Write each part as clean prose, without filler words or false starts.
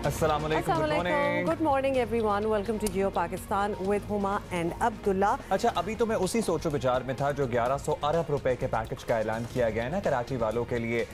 Good morning everyone, welcome to Geo Pakistan with Huma and Abdullah. अच्छा, अभी तो मैं उसी सोचो विचार में था जो 1100 अरब रुपए के पैकेज का ऐलान किया गया है ना कराची वालों के लिए।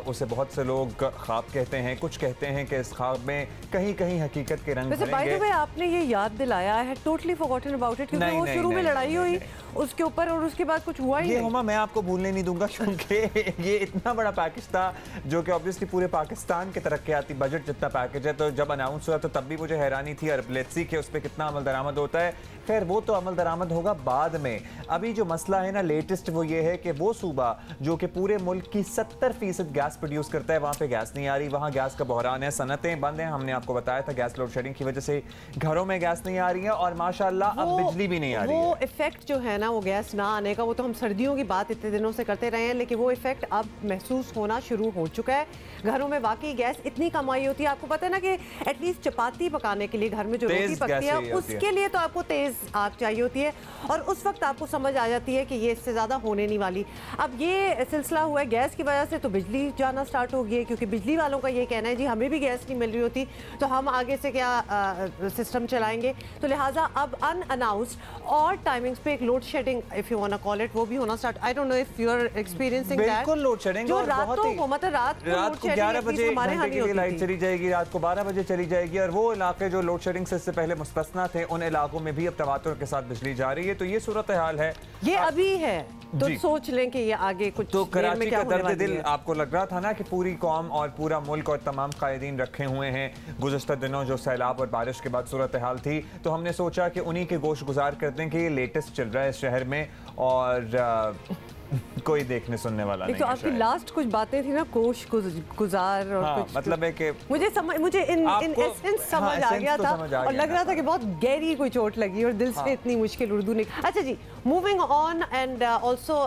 उसे बहुत से लोग ख्वाब कहते हैं, कुछ कहते हैं कि इस ख्वाब में कहीं कहीं हकीकत के रंग भरेंगे। आपने ये याद दिलाया है, टोटली फॉरगॉटन अबाउट इट, क्योंकि वो शुरू में लड़ाई हुई उसके ऊपर और उसके बाद कुछ हुआ ही नहीं। मैं आपको भूलने नहीं दूंगा क्योंकि ये इतना बड़ा पैकेज था जो कि ऑब्वियसली पूरे पाकिस्तान के तरक्याती बजट जितना पैकेज है। तो जब अनाउंस हुआ तो तब भी मुझे हैरानी थी, और लेट्स सी कि उस पर कितना अमल दरामद होता है। खैर, वो तो अमल दरामद होगा बाद में। अभी जो मसला है ना लेटेस्ट, वो ये है कि वो सूबा जो कि पूरे मुल्क की 70% गैस प्रोड्यूस करता है, वहाँ पे गैस नहीं आ रही, वहाँ गैस का बहरान है, सनतें बंद हैं। हमने आपको बताया था गैस लोड शेडिंग की वजह से घरों में गैस नहीं आ रही है, और माशाल्लाह अब बिजली भी नहीं आ रही है। वो इफेक्ट जो है ना, वो गैस ना आने का, वो तो हम सर्दियों की बात इतने दिनों से करते रहे हैं, लेकिन वो इफेक्ट अब महसूस होना शुरू हो चुका है। घरों में वाकई गैस इतनी कमाई होती है, आपको पता है ना कि एटलीस्ट चपाती पकाने के लिए घर में जो रोटी पकती है उसके लिए तो आपको तेज आग चाहिए होती है, और उस वक्त आपको समझ आ जाती है कि ये इससे ज़्यादा होने नहीं वाली। अब ये सिलसिला हुआ है गैस की वजह से, तो बिजली जाना स्टार्ट हो गई है, क्योंकि बिजली वालों का ये कहना है जी हमें भी गैस नहीं मिल रही होती तो हम आगे से क्या सिस्टम चलाएंगे। तो लिहाजा अब अनअनाउंस्ड और टाइमिंग्स पे एक load shedding, if you want to call it, वो भी होना start. I don't know if you are experiencing that. बिल्कुल लोड शेडिंग, जो रातों को मतलब रात को 11 बजे लाइट चली जाएगी, रात को 12 बजे चली जाएगी, और वो इलाके जो लोड शेडिंग से इससे पहले मुस्तस्ना थे उन इलाकों में भी अब तवातुर के साथ बिजली जा रही है। तो ये सूरत हाल है, ये अभी है। तो सोच लें कि ये आगे कुछ तो कराची का दर्द दिल आपको लग रहा था ना कि पूरी कौम और पूरा मुल्क और तमाम कायदीन रखे हुए हैं। गुज़श्ता दिनों जो सैलाब और बारिश के बाद सूरत हाल थी, तो हमने सोचा कि उन्हीं के गोश गुजार करते हैं कि ये लेटेस्ट चल रहा है इस शहर में, और कोई देखने सुनने वाला नहीं। तो आपकी लास्ट कुछ बातें थी ना, कोश गुजार और कुछ, मतलब है कि मुझे इन एसेंस समझ आ गया था, और लग रहा था कि बहुत गहरी कोई चोट लगी और दिल से इतनी मुश्किल उर्दू नहीं। अच्छा जी, मूविंग ऑन एंड ऑल्सो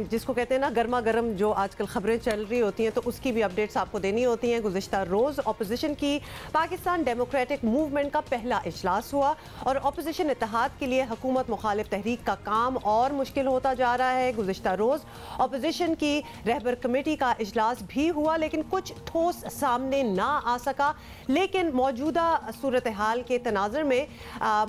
जिसको कहते हैं ना गर्मा गर्म जो आजकल खबरें चल रही होती हैं, तो उसकी भी अपडेट्स आपको देनी होती हैं। गुज़िश्ता रोज़ अपोजिशन की पाकिस्तान डेमोक्रेटिक मूवमेंट का पहला इजलास हुआ, और अपोजिशन इत्तेहाद के लिए हुकूमत मुखालिफ तहरीक का काम और मुश्किल होता जा रहा है। गुज़िश्ता रोज़ अपोजिशन की रहबर कमेटी का इजलास भी हुआ, लेकिन कुछ ठोस सामने ना आ सका। लेकिन मौजूदा सूरत हाल के तनाज़ुर में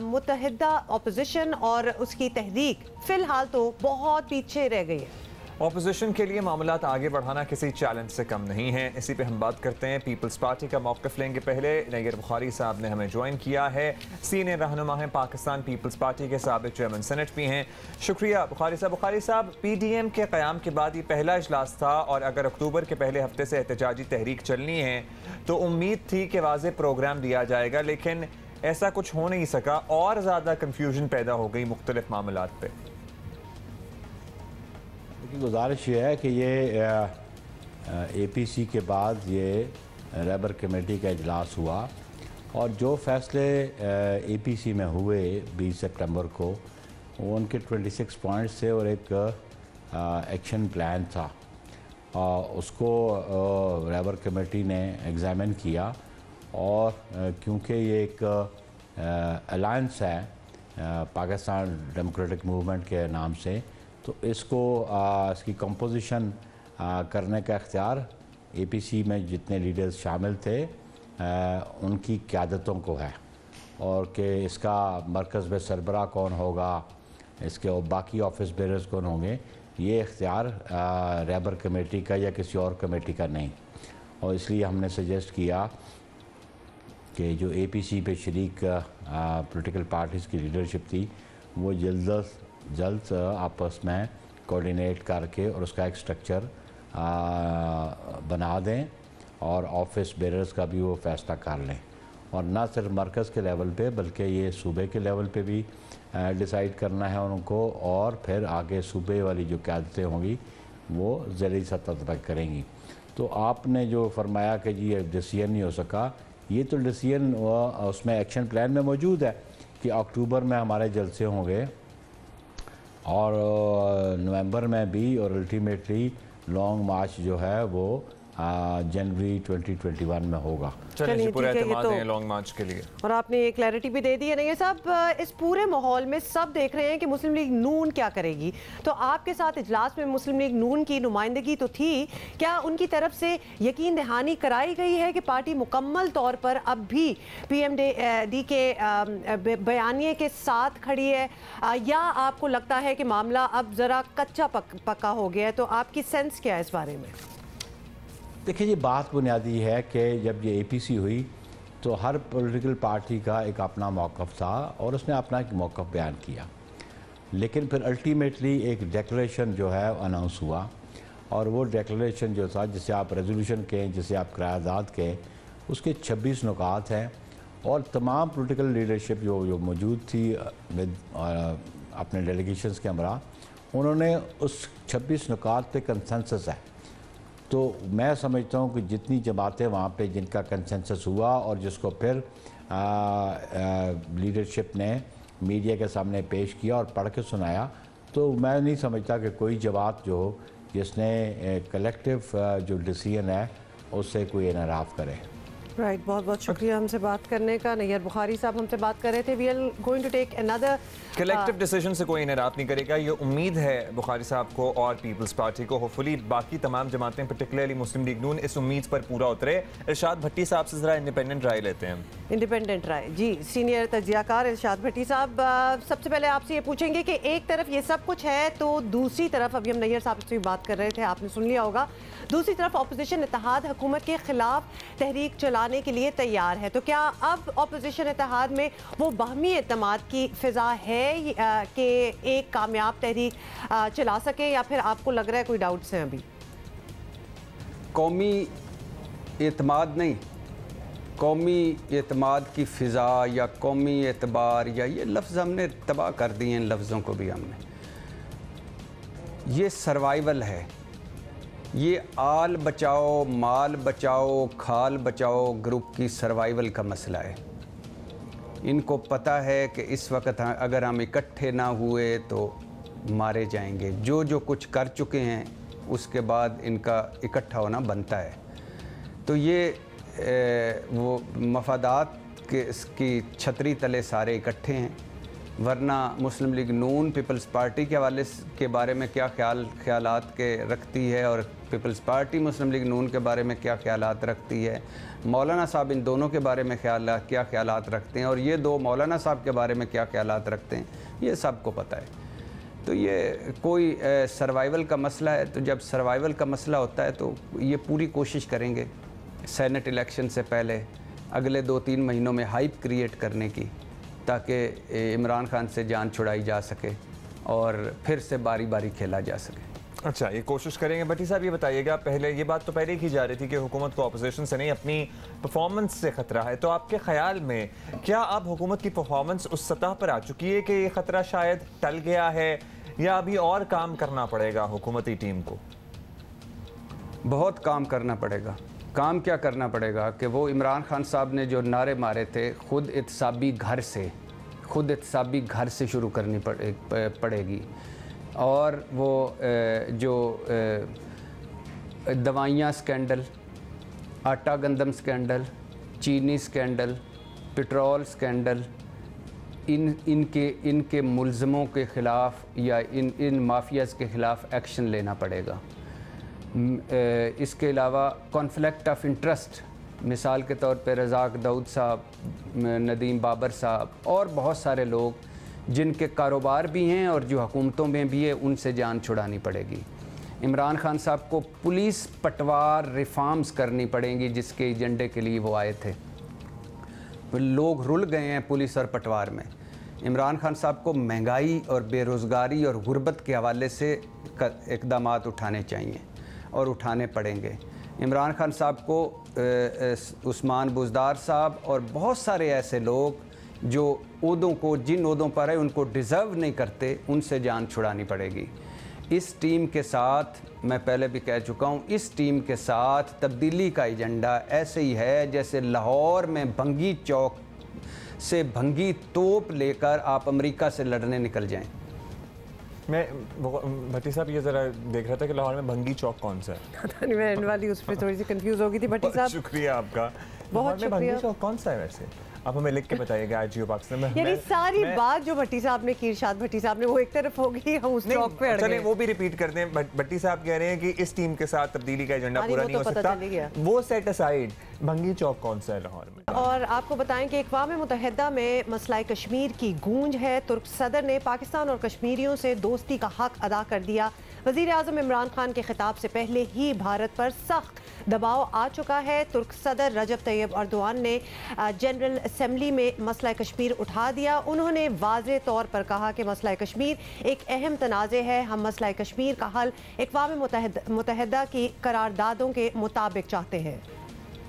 मुत्तहिदा अपोजिशन और उसकी तहरीक फ़िलहाल तो बहुत पीछे रह गई है। ऑपोजिशन के लिए मामलात आगे बढ़ाना किसी चैलेंज से कम नहीं है। इसी पे हम बात करते हैं। पीपल्स पार्टी का मौक़िफ़ लेंगे। पहले नैयर बुखारी साहब ने हमें ज्वाइन किया है, सीनियर रहनुमा हैं पाकिस्तान पीपल्स पार्टी के, साबिक़ चेयरमैन सेनेट भी हैं। शुक्रिया बुखारी साहब। बुखारी साहब, PDM के क़याम के बाद ये पहला इजलास था, और अगर अक्टूबर के पहले हफ्ते से एहतजाजी तहरीक चलनी है तो उम्मीद थी कि वाज़ेह प्रोग्राम दिया जाएगा, लेकिन ऐसा कुछ हो नहीं सका और ज़्यादा कन्फ्यूजन पैदा हो गई मुख्तलिफ मामलात पर। गुजारिश ये है कि ये APC के बाद ये रहबर कमेटी का इजलास हुआ, और जो फैसले APC में हुए 20 सितंबर को, वो उनके 26 पॉइंट्स थे और एक एक्शन प्लान था। उसको रहबर कमेटी ने एग्ज़ामिन किया, और क्योंकि ये एक अलायंस है पाकिस्तान डेमोक्रेटिक मूवमेंट के नाम से, तो इसको इसकी कंपोजिशन करने का इख्तियार APC में जितने लीडर्स शामिल थे उनकी क़यादतों को है, और कि इसका मरकज़ में सरबराह कौन होगा, इसके और बाकी ऑफिस बेरर्स कौन होंगे, ये इख्तियार रहबर कमेटी का या किसी और कमेटी का नहीं। और इसलिए हमने सजेस्ट किया कि जो APC पे शरीक पॉलिटिकल पार्टीज़ की लीडरशिप थी, वो जल्द आपस में कोऑर्डिनेट करके और उसका एक स्ट्रक्चर बना दें, और ऑफिस बेरर्स का भी वो फैसला कर लें, और ना सिर्फ मरकज़ के लेवल पे बल्कि ये सूबे के लेवल पे भी डिसाइड करना है उनको, और फिर आगे सूबे वाली जो क़यादतें होंगी वो ज़िली सतह पर करेंगी। तो आपने जो फरमाया कि जी ये डिसीजन नहीं हो सका, ये तो डिसीजन उसमें एक्शन प्लान में मौजूद है कि अक्टूबर में हमारे जलसे होंगे, और नवंबर में भी, और अल्टीमेटली लॉन्ग मार्च जो है वो जनवरी 2021 में होगा। चलिए पूरे एतमाद हैं लॉन्ग मार्च के लिए। और आपने ये क्लैरिटी भी दे दी है नैयर साहब। इस पूरे माहौल में सब देख रहे हैं कि मुस्लिम लीग नून क्या करेगी, तो आपके साथ इजलास में मुस्लिम लीग नून की नुमाइंदगी तो थी, क्या उनकी तरफ से यकीन दहानी कराई गई है कि पार्टी मुकम्मल तौर पर अब भी PMD के बयानिए के साथ खड़ी है, या आपको लगता है कि मामला अब ज़रा कच्चा पक्का हो गया है? तो आपकी सेंस क्या है इस बारे में? देखिए, ये बात बुनियादी है कि जब ये APC हुई तो हर पॉलिटिकल पार्टी का एक अपना मौक़िफ़ था और उसने अपना एक मौक़िफ़ बयान किया, लेकिन फिर अल्टीमेटली एक डिक्लेरेशन जो है अनाउंस हुआ, और वो डिक्लेरेशन जो था, जिसे आप रेजोल्यूशन कहें, जिसे आप करारदाद कहें, उसके 26 नुकात हैं और तमाम पॉलिटिकल लीडरशिप जो मौजूद थी अपने डेलीगेशंस के हमरा, उन्होंने उस 26 नुकात पे कंसेंसस है। तो मैं समझता हूँ कि जितनी जमातें वहाँ पे जिनका कंसेंसस हुआ और जिसको फिर लीडरशिप ने मीडिया के सामने पेश किया और पढ़ के सुनाया, तो मैं नहीं समझता कि कोई जमात जो जिसने कलेक्टिव जो डिसीजन है उससे कोई इनराफ करे। राइट, बहुत बहुत शुक्रिया हमसे बात करने का। नैयर बुखारी साहब हमसे बात कर रहे थे। We are going to take another collective decision से कोई इनराफ नहीं करेगा, ये उम्मीद है बुखारी साहब को और पीपल्स पार्टी को। होपफुली बाकी तमाम जमातें, पर्टिकुलरली मुस्लिम लीग नून, इस उम्मीद पर पूरा उतरे। इरशाद भट्टी साहब से ज़रा इंडिपेंडेंट राय लेते हैं। इंडिपेंडेंट राय जी, सीनियर तजियाकार इरशाद भट्टी साहब, सबसे पहले आपसे ये पूछेंगे कि एक तरफ ये सब कुछ है, तो दूसरी तरफ अभी हम नैयर साहब से बात कर रहे थे, आपने सुन लिया होगा, दूसरी तरफ अपोजिशन इत्तेहाद हुकूमत के खिलाफ तहरीक चलाने के लिए तैयार है। तो क्या अब अपोजिशन इत्तेहाद में वो बाहमी एतमाद की फिजा है कि एक कामयाब तहरीक चला सके, या फिर आपको लग रहा है कोई डाउट्स हैं अभी? कौमी एतमाद नहीं, कौमी एतमाद की फ़िज़ा या कौमी एतबार, या ये लफ्ज़ हमने तबाह कर दिए, इन लफ्ज़ों को भी हमने। ये सर्वाइवल है, ये आल बचाओ, माल बचाओ, खाल बचाओ ग्रुप की सर्वाइवल का मसला है। इनको पता है कि इस वक्त अगर हम इकट्ठे ना हुए तो मारे जाएंगे। जो जो कुछ कर चुके हैं उसके बाद इनका इकट्ठा होना बनता है। तो ये वो मफादात की छतरी तले सारे इकट्ठे हैं, वरना मुस्लिम लीग नून पीपल्स पार्टी के हवाले के बारे में क्या ख्यालात के रखती है और पीपल्स पार्टी मुस्लिम लीग नून के बारे में क्या ख्यालात रखती है, मौलाना साहब इन दोनों के बारे में क्या ख्यालात रखते हैं, और ये दो मौलाना साहब के बारे में क्या ख्यालात रखते हैं, ये सबको पता है। तो ये कोई सर्वाइवल का मसला है। तो जब सर्वाइवल का मसला होता है तो ये पूरी कोशिश करेंगे सेनेट इलेक्शन से पहले अगले 2-3 महीनों में हाइप क्रिएट करने की, ताकि इमरान खान से जान छुड़ाई जा सके और फिर से बारी बारी खेला जा सके। अच्छा, ये कोशिश करेंगे। भट्टी साहब ये बताइएगा, पहले ये बात तो पहले ही की जा रही थी कि हुकूमत को अपोजिशन से नहीं अपनी परफॉर्मेंस से ख़तरा है, तो आपके ख्याल में क्या अब हुकूमत की परफॉर्मेंस उस सतह पर आ चुकी है कि ये ख़तरा शायद टल गया है, या अभी और काम करना पड़ेगा हुकूमती टीम को? बहुत काम करना पड़ेगा। काम क्या करना पड़ेगा कि वो इमरान खान साहब ने जो नारे मारे थे, खुद एहतसाबी घर से शुरू करनी पड़ेगी। और वो जो दवाइयाँ स्कैंडल, आटा गंदम स्कैंडल, चीनी स्कैंडल, पेट्रोल स्कैंडल, इनके मुल्ज़मों के ख़िलाफ़ या इन माफियाज़ के ख़िलाफ़ एक्शन लेना पड़ेगा। इसके अलावा कॉन्फ्लिक्ट ऑफ इंटरेस्ट, मिसाल के तौर पे रज़ाक दाऊद साहब, नदीम बाबर साहब और बहुत सारे लोग जिनके कारोबार भी हैं और जो हुकूमतों में भी है, उनसे जान छुड़ानी पड़ेगी। इमरान खान साहब को पुलिस पटवार रिफॉर्म्स करनी पड़ेंगी, जिसके एजेंडे के लिए वो आए थे। लोग रुल गए हैं पुलिस और पटवार में। इमरान खान साहब को महंगाई और बेरोज़गारी और गुर्बत के हवाले से इक़दामात उठाने चाहिए और उठाने पड़ेंगे। इमरान खान साहब को उस्मान बुज़दार साहब और बहुत सारे ऐसे लोग जो ओहदों को, जिन ओहदों पर है उनको डिज़र्व नहीं करते, उनसे जान छुड़ानी पड़ेगी। इस टीम के साथ, मैं पहले भी कह चुका हूँ, इस टीम के साथ तब्दीली का एजेंडा ऐसे ही है जैसे लाहौर में भंगी चौक से भंगी तोप लेकर आप अमेरिका से लड़ने निकल जाएं। मैं भट्टी साहब ये जरा देख रहा था कि लाहौर में भंगी चौक कौन सा है? मैं एंड वाली उस पर थोड़ी सी कंफ्यूज हो गई थी भट्टी साहब। शुक्रिया आपका। बहुत शुक्रिया। भंगी चौक कौन सा है वैसे? आप हमें लिख के बताइएगा आज जियो पाकिस्तान में। यानी सारी बात जो भट्टी साहब ने की, इरशाद भट्टी साहब ने, वो एक तरफ होगी, हम उस चौक पे अड़ गए। चलें वो भी रिपीट करते हैं। भट्टी साहब कह रहे हैं कि इस टीम के साथ तब्दीली का एजेंडा पूरा नहीं हो सकता, वो सेट असाइड। भंगी चौक कौन सा है लाहौर में? और आपको बताएं कि अक़वाम मुत्तहिदा में मसला कश्मीर की गूंज है। तुर्क सदर ने पाकिस्तान और कश्मीरियों से दोस्ती का हक अदा कर दिया। वज़ीर आज़म इमरान खान के खिताब से पहले ही भारत पर सख्त दबाव आ चुका है। तुर्क सदर रजब तैयब अर्दोआन ने जनरल असम्बली में मसला कश्मीर उठा दिया। उन्होंने वाज़े तौर पर कहा कि मसला कश्मीर एक अहम तनाज़े है। हम मसला कश्मीर का हल अक़वाम मुत्तहिदा की करारदादों के मुताबिक चाहते हैं।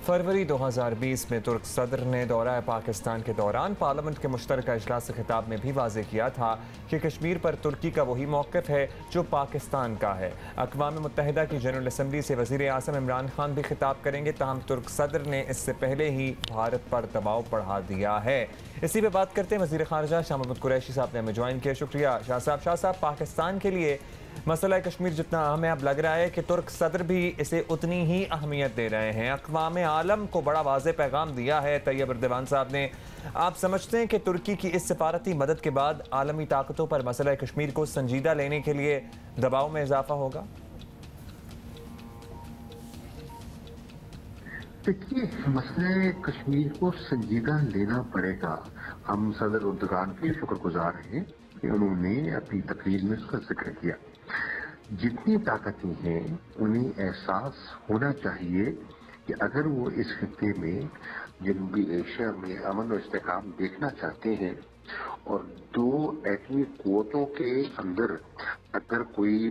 फरवरी 2020 में तुर्क सदर ने दौरा पाकिस्तान के दौरान पार्लियामेंट के मुश्तरका इजलास खिताब में भी वाज़े किया था कि कश्मीर पर तुर्की का वही मौक़िफ़ है जो पाकिस्तान का है। अक़वाम मुत्तहिदा की जनरल असम्बली से वज़ीर आज़म इमरान खान भी खिताब करेंगे, ताहम तुर्क सदर ने इससे पहले ही भारत पर दबाव बढ़ा दिया है। इसी पर बात करते हैं। वज़ीर ख़ारजा शाह महमूद कुरैशी साहब ने हमें ज्वाइन किया। शुक्रिया शाह साहब। शाह साहब, पाकिस्तान के लिए मसला कश्मीर जितना अहम है, अब लग रहा है कि तुर्क सदर भी इसे उतनी ही अहमियत दे रहे हैं। अक़वाम आलम को बड़ा वाज़े पैगाम दिया है तैयब अर्दवान साहब ने। आप समझते हैं कि तुर्की की इस सफारती मदद के बाद आलमी ताकतों पर मसला कश्मीर को संजीदा लेने के लिए दबाव में इजाफा होगा? देखिए, मसले कश्मीर को संजीदा लेना पड़ेगा। हम सदर अर्दोगान के शुक्रगुजार हैं कि उन्होंने अपनी तकरीर में उसका जिक्र किया। जितनी ताकतें हैं उन्हें एहसास होना चाहिए कि अगर वो इस खित्ते में जनूबी एशिया में अमन और इस्तेकाम देखना चाहते हैं और दो एटमी कुव्वतों के अंदर अगर कोई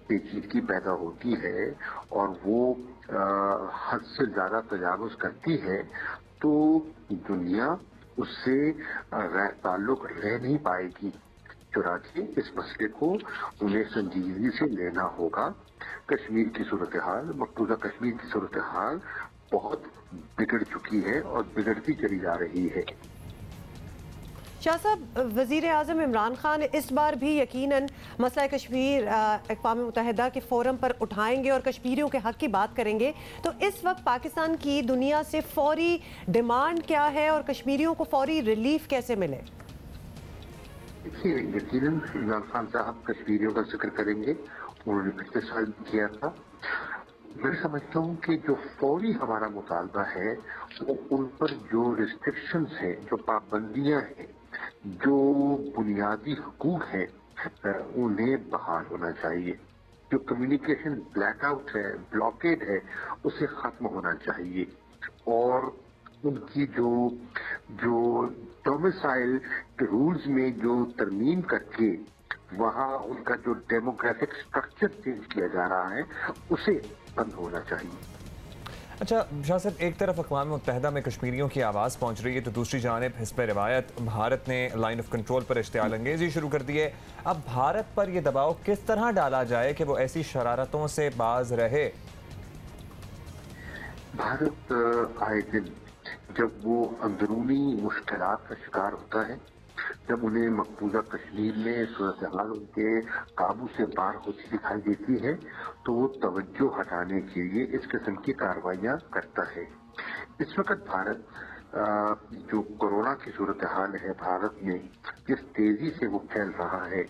पेचीदगी पैदा होती है और वो हद से ज्यादा तजावुज करती है तो दुनिया उससे गैर ताल्लुक रह नहीं पाएगी। चुनांचे इस मसले को उन्हें संजीदगी से लेना होगा। कश्मीर की सूरत हाल, मकबूजा कश्मीर की सूरत हाल बहुत बिगड़ चुकी है और बिगड़ती चली जा रही है। शाह साहब, वज़ीर आज़म इमरान खान इस बार भी यकीनन मसला कश्मीर अक़वाम मुत्तहिदा के फोरम पर उठाएंगे और कश्मीरियों के हक़ की बात करेंगे। तो इस वक्त पाकिस्तान की दुनिया से फौरी डिमांड क्या है और कश्मीरियों को फौरी रिलीफ कैसे मिले? देखिए, यकीनन इमरान खान साहब कश्मीरियों का जिक्र करेंगे। उन्होंने पिछले साल किया था। मैं समझता हूँ कि जो फौरी हमारा मुतालबा है वो उन पर जो रिस्ट्रिक्शंस हैं, जो पाबंदियां हैं, जो बुनियादी हुकूक हैं, उन्हें बहाल होना चाहिए। जो कम्युनिकेशन ब्लैकआउट है, ब्लॉकेड है, उसे खत्म होना चाहिए और उनकी जो डोमिसाइल के रूल्स में जो तरमीम करके वहाँ उनका जो डेमोग्राफिक स्ट्रक्चर चेंज किया जा रहा है उसे बंद होना चाहिए। अच्छा शाह साहब, एक तरफ अक़वाम मुत्तहिदा में कश्मीरियों की आवाज़ पहुँच रही है तो दूसरी जानिब हिस्ब रिवायत भारत ने लाइन ऑफ कंट्रोल पर इश्तियाल अंगेज़ी शुरू कर दी है। अब भारत पर यह दबाव किस तरह डाला जाए कि वो ऐसी शरारतों से बाज रहे? भारत आए दिन जब वो अंदरूनी मुश्किलात का शिकार होता है, जब उन्हें मकबूजा कश्मीर में सूरत हाल उनके काबू से बाहर होती दिखाई देती है तो वो तवज्जो हटाने के लिए इस किस्म की कार्रवाइयाँ करता है। इस वक्त भारत जो कोरोना की सूरत हाल है भारत में, जिस तेजी से वो फैल रहा है,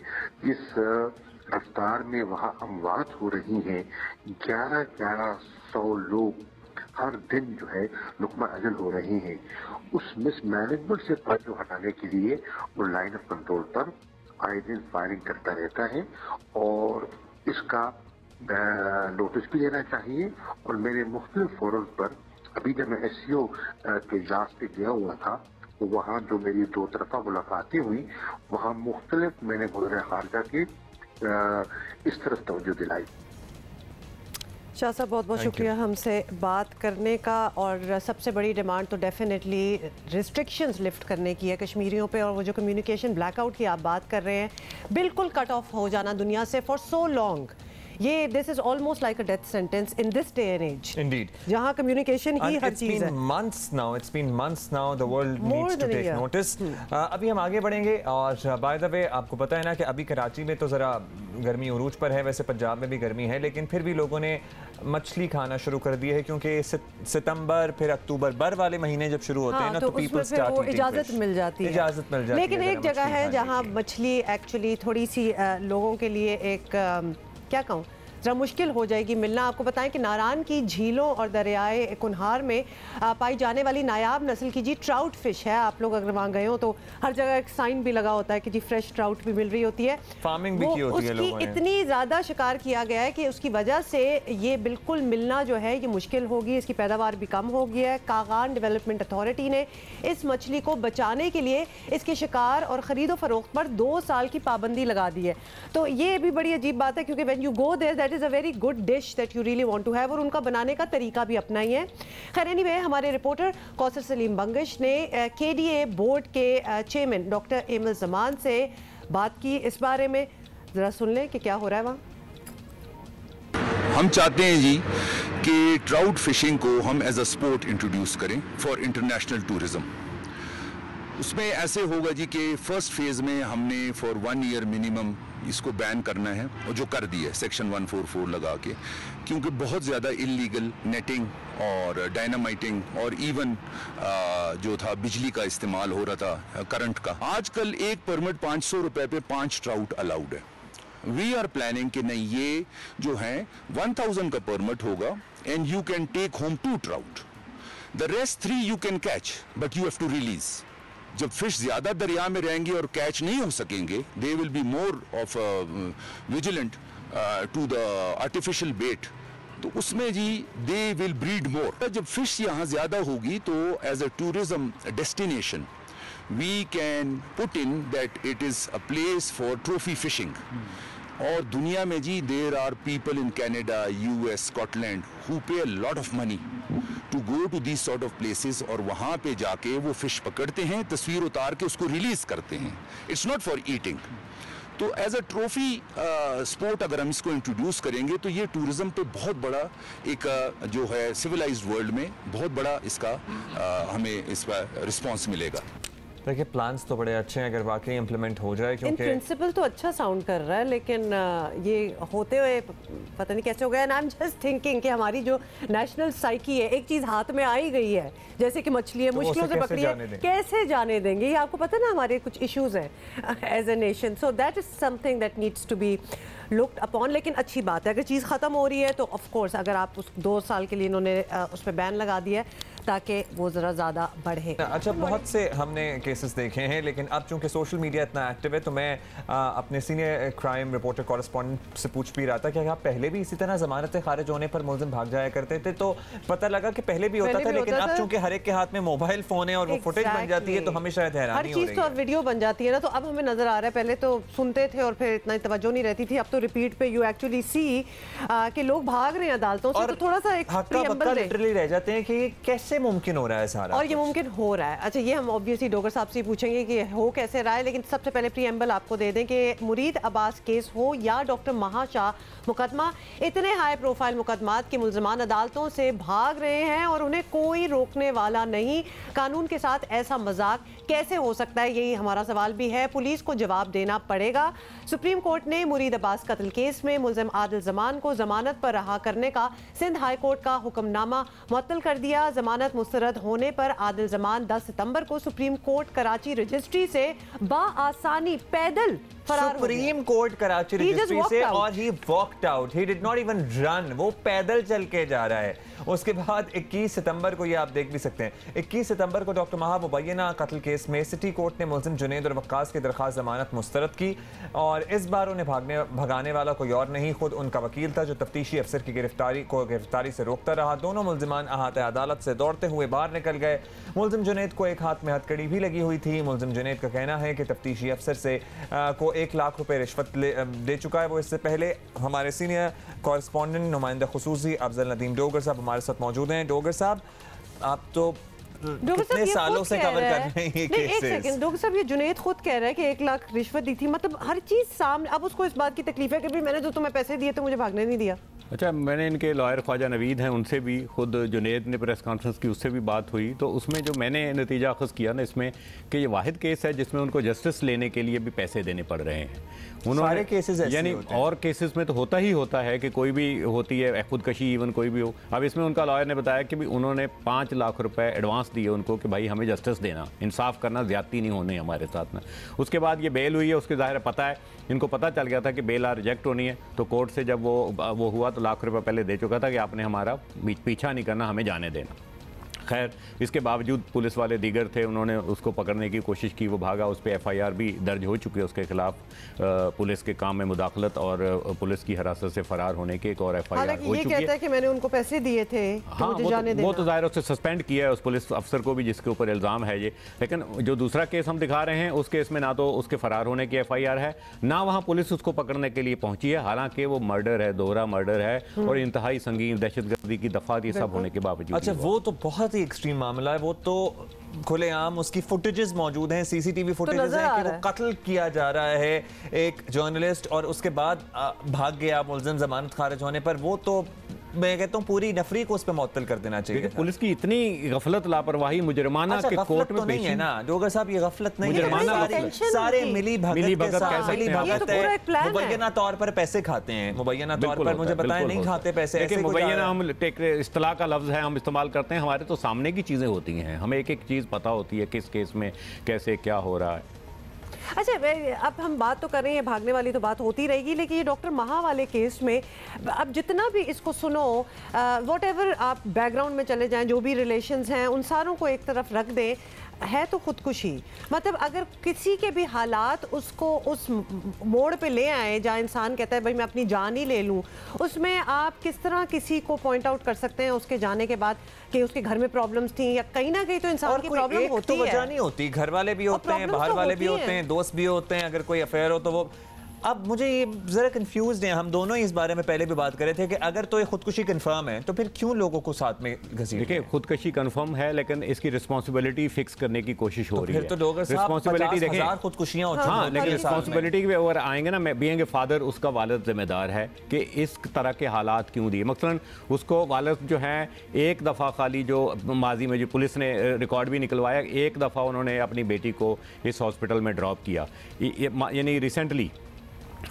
जिस रफ्तार में वहाँ अमवात हो रही हैं, 1100 लोग हर दिन जो है लुकमा अजल हो रहे हैं, उस मिसमैनेजमेंट से तवज्जो हटाने के लिए वो लाइन ऑफ कंट्रोल पर आए दिन फायरिंग करता रहता है और इसका नोटिस भी लेना चाहिए। और मेरे मुख्तलिफ फोरम पर अभी जब मैं SCO के इजलास पे गया हुआ था तो वहाँ जो मेरी 2 तरफा मुलाकातें हुई, वहाँ मुख्तलिफ मैंने वज़ीर ख़ारजा के इस तरफ तवज्जो दिलाई। शाह साहब, बहुत बहुत शुक्रिया हमसे बात करने का। और सबसे बड़ी डिमांड तो डेफिनेटली रिस्ट्रिक्शंस लिफ्ट करने की है कश्मीरियों पे, और वो जो कम्युनिकेशन ब्लैकआउट की आप बात कर रहे हैं, बिल्कुल कट ऑफ हो जाना दुनिया से फॉर सो लॉन्ग। ये this is almost like a death sentence in this day and age. Indeed, जहां कम्युनिकेशन ही हर चीज है। It's been months now the world needs to take notice। अभी हम आगे बढ़ेंगे और बाय द वे आपको पता है ना कि अभी कराची में तो ज़रा गर्मी उरूज पर है, वैसे पंजाब में भी गर्मी है, लेकिन फिर भी लोगों ने मछली खाना शुरू कर दी है क्योंकि सितंबर फिर अक्टूबर बर वाले महीने जब शुरू होते हैं ना तो पीपल स्टार्ट इजाज़त मिल जाती है। लेकिन एक जगह है जहाँ मछली एक्चुअली थोड़ी सी लोगों के लिए एक क्या कहूँ जरा मुश्किल हो जाएगी मिलना। आपको बताएं कि नारान की झीलों और दरियाए कुन्हार में पाई जाने वाली नायाब नस्ल की जी ट्राउट फिश है। आप लोग अगर वहाँ गए हो तो हर जगह एक साइन भी लगा होता है कि जी फ्रेश ट्राउट भी मिल रही होती है, फार्मिंग भी की होती है लोगों ने। उसकी इतनी ज़्यादा शिकार किया गया है कि उसकी वजह से ये बिल्कुल मिलना जो है ये मुश्किल होगी, इसकी पैदावार भी कम हो गई है। कागान डेवलपमेंट अथॉरिटी ने इस मछली को बचाने के लिए इसके शिकार और ख़रीदो फरोख्त पर 2 साल की पाबंदी लगा दी है। तो ये भी बड़ी अजीब बात है क्योंकि when you go there that is a very good dish that you really want to have, और उनका बनाने का तरीका भी अपना ही है। खैर एनीवे, हमारे रिपोर्टर कौसर सलीम बंगश ने KDA बोर्ड के चेयरमैन डॉक्टर एमल जमान से बात की इस बारे में। जरा सुन लें कि क्या हो रहा है वहाँ। हम चाहते हैं जी कि ट्राउट फिशिंग को हम एज अ स्पोर्ट इंट्रोड्यूस करें फॉर इंटरनेशनल टूरिज्म। उसमें ऐसे होगा जी कि फर्स्ट फेज में हमने फॉर 1 ईयर मिनिमम इसको बैन करना है, और जो कर दिया है सेक्शन 144 लगा के, क्योंकि बहुत ज़्यादा इलीगल नेटिंग और डायनामाइटिंग और इवन जो था बिजली का इस्तेमाल हो रहा था करंट का। आजकल एक परमिट 500 रुपए पे 5 ट्राउट अलाउड है। वी आर प्लानिंग कि नहीं, ये जो है 1000 का परमिट होगा and you can take home 2 trout, the rest 3 you can catch but you have to release. जब फिश ज्यादा दरिया में रहेंगे और कैच नहीं हो सकेंगे, they will be more of vigilant to the artificial bait, तो उसमें जी दे विल ब्रीड मोर। जब फिश यहाँ ज्यादा होगी तो as a tourism destination we can put in that it is a place for trophy fishing. और दुनिया में जी there are people in Canada, US, Scotland who pay a lot of money to go to this sort of places, और वहाँ पे जाके वो fish पकड़ते हैं, तस्वीर उतार के उसको रिलीज करते हैं। It's not for eating. तो एज अ ट्रॉफी स्पोर्ट अगर हम इसको इंट्रोड्यूस करेंगे तो ये टूरिज्म पे बहुत बड़ा एक जो है सिविलाइज्ड वर्ल्ड में बहुत बड़ा इसका हमें इस पर रिस्पॉन्स मिलेगा। देखिए प्लान्स तो बड़े अच्छे हैं अगर वाकई इम्प्लीमेंट हो जाए, क्योंकि इन प्रिंसिपल तो अच्छा साउंड कर रहा है, लेकिन ये होते हुए पता नहीं कैसे हो गया। And I am just thinking कि हमारी जो नेशनल साइकी है, एक चीज़ हाथ में आ ही गई है जैसे कि मछली है, तो मुश्किलों से पकड़ी है, कैसे जाने देंगे? ये आपको पता है ना, हमारे कुछ इश्यूज हैं as a nation, so that is something that needs to be looked upon. लेकिन अच्छी बात है अगर चीज़ ख़त्म हो रही है तो ऑफ कोर्स अगर आप उस 2 साल के लिए इन्होंने उस पर बैन लगा दिया है ताकि वो ज़रा ज़्यादा बढ़े। अच्छा, बहुत से हमने केसेस देखे हैं, लेकिन अब चूंकि सोशल मीडिया इतना एक्टिव है तो मैं अपने सीनियर क्राइम रिपोर्टर कॉरेस्पॉन्डेंट से पूछ भी रहा था कि आप पहले भी इसी तरह जमानतें खारिज होने पर मुलजिम भाग जाया करते थे, तो पता लगा कि पहले भी होता था, लेकिन अब चूंकि हर एक के हाथ में मोबाइल फोन है और वो फुटेज बन जाती है तो हमें शायद हैरानी हो रही है। हर चीज़ तो अब वीडियो बन जाती है ना, तो अब हमें नजर आ रहा है, पहले तो सुनते थे और फिर इतना तवज्जो नहीं रहती थी, अब तो रिपीट पे यू एक्चुअली सी कि लोग भाग रहे हैं अदालतों से, तो थोड़ा सा एक लिटरली रह जाते हैं कि कैसे मुमकिन हो रहा है सारा, और ये मुमकिन हो रहा है। अच्छा, ये हम ऑब्वियसली डोगर साहब से पूछेंगे कि हो कैसे रहा है, लेकिन सबसे पहले प्रीएम्बल आपको दे दें कि मुरीद अब्बास केस हो या डॉक्टर महाशाह मुकदमा, इतने हाई प्रोफाइल मुकदमात के मुल्ज़मान अदालतों से भाग रहे हैं और उन्हें कोई रोकने वाला नहीं। कानून के साथ ऐसा मजाक कैसे हो सकता है, यही हमारा सवाल भी है। पुलिस को जवाब देना पड़ेगा। सुप्रीम कोर्ट ने मुरीद अब्बास कत्ल केस में मुल्ज़िम आदिल जमान को जमानत पर रहा करने का सिंध हाई कोर्ट का हुक्मनामा मुअत्तल कर दिया। जमानत मुस्तरद होने पर आदिल जमान 10 सितंबर को सुप्रीम कोर्ट कराची रजिस्ट्री से बाआसानी पैदल फरार सुप्रीम कोर्ट कराची रजिस्ट्री से, और he walked out, he did not even run, वो पैदल चल के जा रहा है। उसके बाद 21 सितंबर को, ये आप देख भी सकते हैं, 21 सितंबर को डॉक्टर महा मुबैना कत्ल केस में सिटी कोर्ट ने मुल्ज़िम जुनैद और वक्कास की दरखास्त जमानत मुस्तरद की, और इस बार उन्हें भगाने वाला कोई और नहीं, खुद उनका वकील था जो तफ्तीशी अफसर की गिरफ्तारी से रोकता रहा। दोनों मुल्ज़िमान अहाते अदालत से दौड़ते हुए बाहर निकल गए। मुल्ज़िम जुनैद को एक हाथ में हथकड़ी भी लगी हुई थी। मुल्ज़िम जुनैद का कहना है कि तफ्तीशी अफसर से को 1 लाख रुपए रिश्वत दे चुका है वो। इससे पहले हमारे सीनियर कॉरेस्पॉन्डेंट नुमाइंदा खुसूसी अफजल नदीम डोगर साहब हमारे साथ मौजूद हैं। डोगर साहब, आप तो कितने सालों से कवर कर रहे हैं ये केसेस। एक सेकंड डॉक्टर साहब, ये जुनैद खुद कह रहा है कि 1 लाख रिश्वत दी थी, मतलब हर चीज सामने। अब उसको इस बात की तकलीफ है कि भी मैंने जो तुम्हें पैसे दिए तो मुझे भागने नहीं दिया। अच्छा, मैंने इनके लॉयर ख्वाजा नवीद हैं, उनसे भी, खुद जुनैद ने प्रेस कॉन्फ्रेंस की, उससे भी बात हुई। तो उसमें जो मैंने नतीजा अखज़ किया ना इसमें, कि ये वाहिद केस है जिसमें उनको जस्टिस लेने के लिए भी पैसे देने पड़ रहे हैं। सारे केसेस यानी और केसेस में तो होता ही होता है कि कोई भी होती है खुदकशी, इवन कोई भी हो। अब इसमें उनका लॉयर ने बताया कि भी उन्होंने 5 लाख रुपए एडवांस दिए उनको कि भाई हमें जस्टिस देना, इंसाफ करना, ज्यादती नहीं होनी हमारे साथ में। उसके बाद ये बेल हुई है, उसके ज़ाहिर पता है, इनको पता चल गया था कि बेल रिजेक्ट होनी है। तो कोर्ट से जब वो हुआ तो लाख रुपए पहले दे चुका था कि आपने हमारा पीछा नहीं करना, हमें जाने देना। खैर, इसके बावजूद पुलिस वाले दीगर थे, उन्होंने उसको पकड़ने की कोशिश की, वो भागा। उस पर FIR भी दर्ज हो चुकी है उसके खिलाफ, पुलिस के काम में मुदाखलत और पुलिस की हिरासत से फरार होने के एक और FIR हो चुकी है। ये कहता है कि मैंने उनको पैसे दिए थे, हाँ, मुझे जाने देना। वो तो ज़ाहिर उससे सस्पेंड किया है उस पुलिस अफसर को भी जिसके ऊपर इल्ज़ाम है ये। लेकिन जो दूसरा केस हम दिखा रहे हैं, उस केस में ना तो उसके फरार होने की FIR है, ना वहाँ पुलिस उसको पकड़ने के लिए पहुंची है, हालांकि वो मर्डर है, दोहरा मर्डर है और इंतहाई संगीन दहशतगर्दी की दफात, ये सब होने के बावजूद। अच्छा, वो तो बहुत ही एक्सट्रीम मामला है। वो तो खुलेआम उसकी फुटेजेस मौजूद हैं, CCTV फुटेजेस हैं कि वो कत्ल किया जा रहा है एक जर्नलिस्ट, और उसके बाद भाग गया मुल्जिम जमानत खारिज होने पर। वो तो मैं कहता हूँ पूरी नफरी को उस पर मुअत्तल कर देना चाहिए। पुलिस की इतनी गफलत, लापरवाही, मुजरमाना के कोर्ट में नहीं है ना डोगर साहब, ये गफलत नहीं है, सारे मिली भगत है, मुबैना तौर पर पैसे खाते हैं, मुबैना तौर पर मुझे बताएं नहीं खाते पैसे। मुबैना हम इस्तिलाह का लफ्ज है, हम इस्तेमाल करते हैं, हमारे तो सामने की चीजें होती हैं, हमें एक एक चीज पता होती है किस केस में कैसे क्या हो रहा है। अच्छा, अब हम बात तो कर रहे हैं, भागने वाली तो बात होती रहेगी, लेकिन ये डॉक्टर महा वाले केस में अब जितना भी इसको सुनो, वॉट एवर आप बैकग्राउंड में चले जाएं, जो भी रिलेशंस हैं उन सारों को एक तरफ रख दें, है तो खुदकुशी। मतलब अगर किसी के भी हालात उसको उस मोड़ पे ले आए जहाँ इंसान कहता है भाई मैं अपनी जान ही ले लूँ, उसमें आप किस तरह किसी को पॉइंट आउट कर सकते हैं उसके जाने के बाद कि उसके घर में प्रॉब्लम्स थी, या कहीं ना कहीं तो इंसान की प्रॉब्लम होती है। तो वजह नहीं होती, घर वाले भी होते हैं, बाहर वाले भी होते हैं, दोस्त भी होते हैं, अगर कोई अफेयर हो तो वो। अब मुझे ये जरा कंफ्यूज है, हम दोनों ही इस बारे में पहले भी बात कर रहे थे कि अगर तो ये खुदकुशी कंफर्म है तो फिर क्यों लोगों को साथ में घसीट। देखिए, खुदकुशी कंफर्म है लेकिन इसकी रिस्पांसिबिलिटी फिक्स करने की कोशिश हो रही है। तो डोगर साहब, रिस्पांसिबिलिटी देखिए, खुदकुशियां हो, हाँ, लेकिन रिस्पांसिबिलिटी की ओर आएंगे ना, मैं बीइंग ए फादर, उसका वालिद जिम्मेदार है कि इस तरह के हालात क्यों दिए। मसलन उसको वालिद जो है, एक दफ़ा खाली जो माजी में जो पुलिस ने रिकॉर्ड भी निकलवाया, एक दफ़ा उन्होंने अपनी बेटी को इस हॉस्पिटल में ड्रॉप किया, यानी रिसेंटली।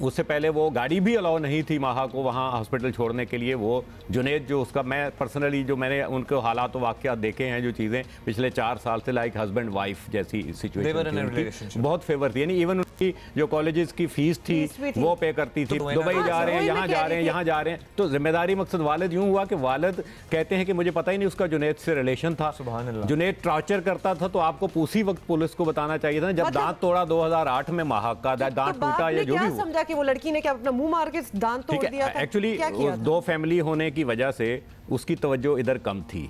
उससे पहले वो गाड़ी भी अलाउ नहीं थी माहा को वहाँ हॉस्पिटल छोड़ने के लिए। वो जुनैद जो उसका, मैं पर्सनली जो मैंने उनको हालात वाक़यात देखे हैं, जो चीज़ें पिछले 4 साल से लाइक हस्बैंड वाइफ जैसी सिचुएशन, बहुत फेवर थी। यानी इवन उनकी जो कॉलेजेस की फीस थी वो पे करती थी, दुबई जा रहे हैं, यहाँ जा रहे हैं, यहाँ जा रहे हैं। तो जिम्मेदारी मकसद वालिद यूँ हुआ कि वालिद कहते हैं कि मुझे पता ही नहीं उसका जुनैद से रिलेशन था। जुनैद टॉर्चर करता था तो आपको उसी वक्त पुलिस को बताना चाहिए था, जब दांत तोड़ा 2008 में माहा का दांत टूटा या जो भी हो, कि वो लड़की ने क्या अपना मुंह मार के दांत तोड़ दिया था? एक्चुअली दो फैमिली होने की वजह से उसकी तवज्जो इधर कम थी।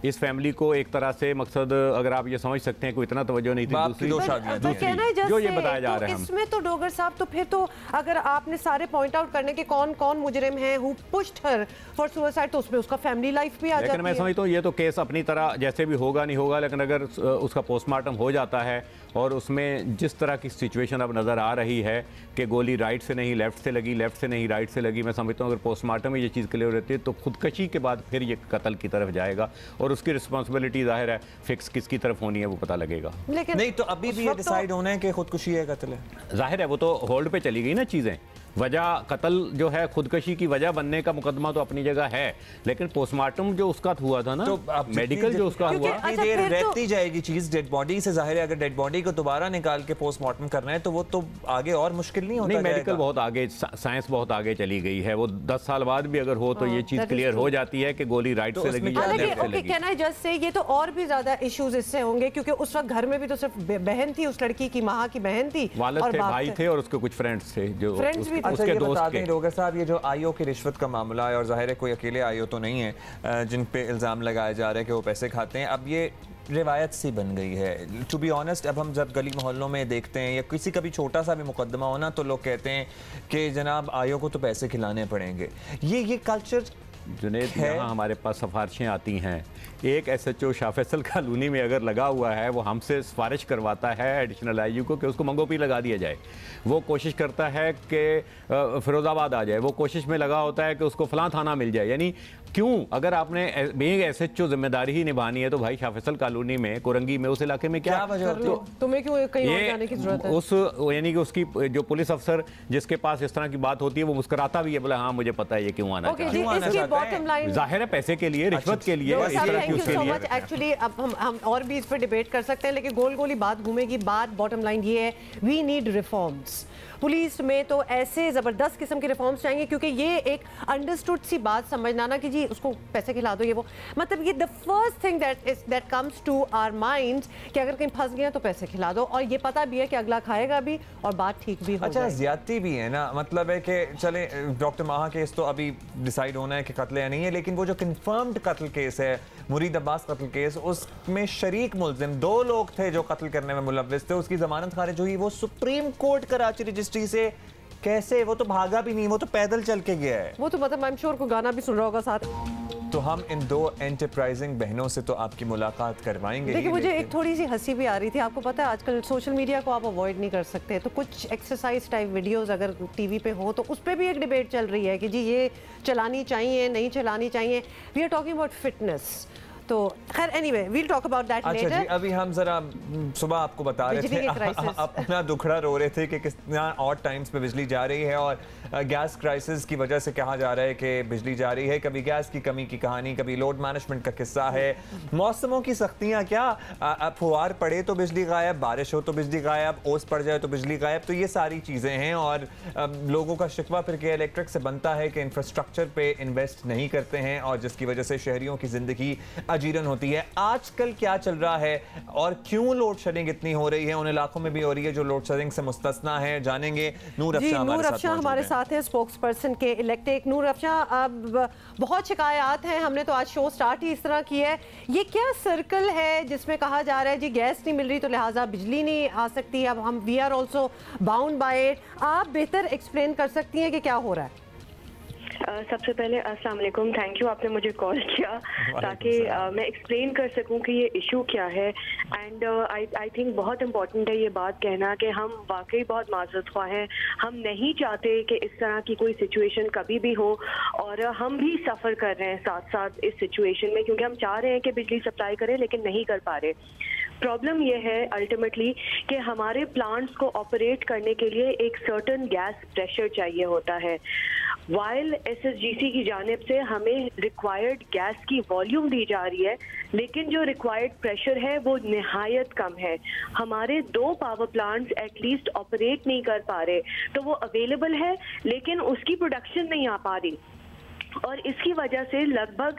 इस फैमिली को एक तरह से मकसद, अगर आप ये समझ सकते हैं, कोई इतना तवज्जो नहीं थी। दूसरी जो ये बताया जा रहा है इसमें तो डोगर साहब, तो फिर तो अगर आपने सारे पॉइंट आउट करने के कौन कौन मुजरिम हैं, who pushed her for suicide, तो उसमें उसका फैमिली लाइफ भी आ जाती है। लेकिन मैं समझता हूँ ये तो केस अपनी तरह जैसे भी होगा नहीं होगा, लेकिन अगर उसका पोस्टमार्टम हो जाता है और उसमें जिस तरह की सिचुएशन अब नज़र आ रही है कि गोली राइट से नहीं लेफ्ट से लगी, लेफ्ट से नहीं राइट से लगी, मैं समझता हूँ अगर पोस्टमार्टम में ये चीज़ क्लियर रहती है तो खुदकशी के बाद फिर ये कत्ल की तरफ जाएगा और उसकी रिस्पांसिबिलिटी जाहिर है फिक्स किसकी तरफ होनी है वो पता लगेगा। लेकिन नहीं तो अभी भी ये डिसाइड होना है कि खुदकुशी है कत्ल है, जाहिर है वो तो होल्ड पे चली गई ना चीज़ें। वजह कत्ल जो है, खुदकशी की वजह बनने का मुकदमा तो अपनी जगह है, लेकिन पोस्टमार्टम जो उसका हुआ था ना, तो मेडिकल जो उसका हुआ, देर रहती जाएगी चीज डेड बॉडी से। जाहिर है अगर डेड बॉडी को दोबारा निकाल के पोस्टमार्टम करना है तो वो तो आगे और मुश्किल नहीं होता। नहीं, मेडिकल बहुत आगे, साइंस बहुत आगे चली गई है। वो 10 साल बाद भी अगर हो तो ये चीज क्लियर हो जाती है कि गोली राइट से लगी या लेफ्ट से लगी। कहना है जज से ये तो और भी ज्यादा इश्यूज इससे होंगे, क्योंकि उस वक्त घर में भी तो सिर्फ बहन थी, उस लड़की की, महा की बहन थी, वालिद थे, भाई थे और उसके कुछ फ्रेंड्स थे जो उसके दोस्त। डोगर साहब, ये जो आईओ की रिश्वत का मामला है, और जाहिर है कोई अकेले आईओ तो नहीं है जिन पे इल्ज़ाम लगाए जा रहे हैं कि वो पैसे खाते हैं, अब ये रिवायत सी बन गई है। टू बी ऑनेस्ट, अब हम जब गली मोहल्लों में देखते हैं या किसी का भी छोटा सा भी मुकदमा होना तो लोग कहते हैं कि जनाब आईओ को तो पैसे खिलाने पड़ेंगे। ये कल्चर जुनेद, यहाँ हमारे पास सिफारिशें आती हैं। एक SHO शाह फैसल कॉलोनी में अगर लगा हुआ है, वो हमसे सिफारिश करवाता है एडिशनल IU को कि उसको मंगोपी लगा दिया जाए। वो कोशिश करता है कि फिरोज़ाबाद आ जाए, वो कोशिश में लगा होता है कि उसको फलां थाना मिल जाए। यानी क्यों, अगर आपने बीइंग SHO जिम्मेदारी ही निभानी है तो भाई शाह फैसल कॉलोनी में, कोरंगी में, उस इलाके में क्या वजह होती है? तुम्हें क्यों कहीं और जाने की जरूरत है? उस यानी कि उसकी जो पुलिस अफसर जिसके पास इस तरह की बात होती है वो मुस्कुराता भी है, बोला हाँ मुझे पता है ये क्यों आना चाहता है। जाहिर है पैसे के लिए, रिश्वत के लिए, इस तरह की उसके लिए। एक्चुअली अब हम और भी इस पर डिबेट कर सकते हैं, लेकिन गोल गोली बात घूमेगी। बात बॉटम लाइन ये है, वी नीड रिफॉर्म्स। पुलिस में तो ऐसे ज़बरदस्त किस्म के रिफॉर्म्स चाहिए, क्योंकि ये एक अंडरस्टूड सी बात समझना ना कि जी उसको पैसे खिला दो, ये वो, मतलब ये the first thing that comes to our minds कि अगर कहीं फंस गए तो पैसे खिला दो, और ये पता भी है कि अगला खाएगा भी और बात ठीक भी हो। अच्छा, ज्यादती भी है ना, मतलब है कि चले डॉक्टर माहा केस तो अभी डिसाइड होना है कि कत्ल या नहीं है, लेकिन वो जो कंफर्म्ड कत्ल केस है, मुरीद अब्बास कत्ल केस, उसमें शरीक मुल्जिम 2 लोग थे जो कत्ल करने में मुलव्विस थे। उसकी जमानत खारिज हुई, वो सुप्रीम कोर्ट कराची रजिस्ट्री से। कैसे? वो तो भागा भी नहीं, वो तो पैदल चल के गया है। वो तो मतलब आई एम श्योर को गाना भी सुन रहा होगा साथ। तो हम इन 2 एंटरप्राइजिंग बहनों से तो आपकी मुलाकात करवाएंगे। देखिए, मुझे एक थोड़ी सी हंसी भी आ रही थी। आपको पता है आजकल सोशल मीडिया को आप अवॉइड नहीं कर सकते, तो कुछ एक्सरसाइज टाइप वीडियोस अगर टीवी पे हो तो उस पर भी एक डिबेट चल रही है कि जी ये चलानी चाहिए नहीं चलानी चाहिए। We are talking about fitness. तो खैर anyway we'll talk about that later. अच्छा जी, अभी हम जरा सुबह आपको बता रहे थे अपना दुखड़ा रो रहे थे कि कितना ऑड टाइम्स पे बिजली जा रही है, और गैस क्राइसिस की वजह से कहा जा रहा है कि बिजली जा रही है। कभी गैस की कमी की कहानी, कभी लोड मैनेजमेंट का किस्सा है, मौसमों की सख्तियां, क्या अब फुहार पड़े तो बिजली गायब, बारिश हो तो बिजली गायब, ओस पड़ जाए तो बिजली गायब। तो ये सारी चीज़ें हैं, और लोगों का शिकवा फिर के इलेक्ट्रिक से बनता है कि इंफ्रास्ट्रक्चर पे इन्वेस्ट नहीं करते हैं, और जिसकी वजह से शहरियों की ज़िंदगी अजीरन होती है। आजकल क्या चल रहा है और क्यों लोड शेडिंग इतनी हो रही है? उन इलाकों में भी हो रही है जो लोड शेडिंग से मुस्तस्ना है, जानेंगे। नूर अफशा हमारे साथ है, स्पोक्स पर्सन के इलेक्ट्रिक। नूर अफशा, अब बहुत शिकायत हैं, हमने तो आज शो स्टार्ट ही इस तरह की है। ये क्या सर्कल है जिसमें कहा जा रहा है जी गैस नहीं मिल रही तो लिहाजा बिजली नहीं आ सकती, अब हम we are also bound by it. आप बेहतर एक्सप्लेन कर सकती हैं कि क्या हो रहा है? सबसे पहले अस्सलाम वालेकुम, थैंक यू आपने मुझे कॉल किया ताकि मैं एक्सप्लेन कर सकूं कि ये इशू क्या है। एंड आई थिंक बहुत इम्पोर्टेंट है ये बात कहना कि हम वाकई बहुत माजरत ख्वाह हैं। हम नहीं चाहते कि इस तरह की कोई सिचुएशन कभी भी हो, और हम भी सफ़र कर रहे हैं साथ साथ इस सिचुएशन में, क्योंकि हम चाह रहे हैं कि बिजली सप्लाई करें लेकिन नहीं कर पा रहे। प्रॉब्लम यह है अल्टीमेटली कि हमारे प्लांट्स को ऑपरेट करने के लिए एक सर्टन गैस प्रेशर चाहिए होता है। वाइल SSGC की जानिब से हमें रिक्वायर्ड गैस की वॉल्यूम दी जा रही है, लेकिन जो रिक्वायर्ड प्रेशर है वो निहायत कम है। हमारे 2 पावर प्लांट्स एटलीस्ट ऑपरेट नहीं कर पा रहे, तो वो अवेलेबल है लेकिन उसकी प्रोडक्शन नहीं आ पा रही, और इसकी वजह से लगभग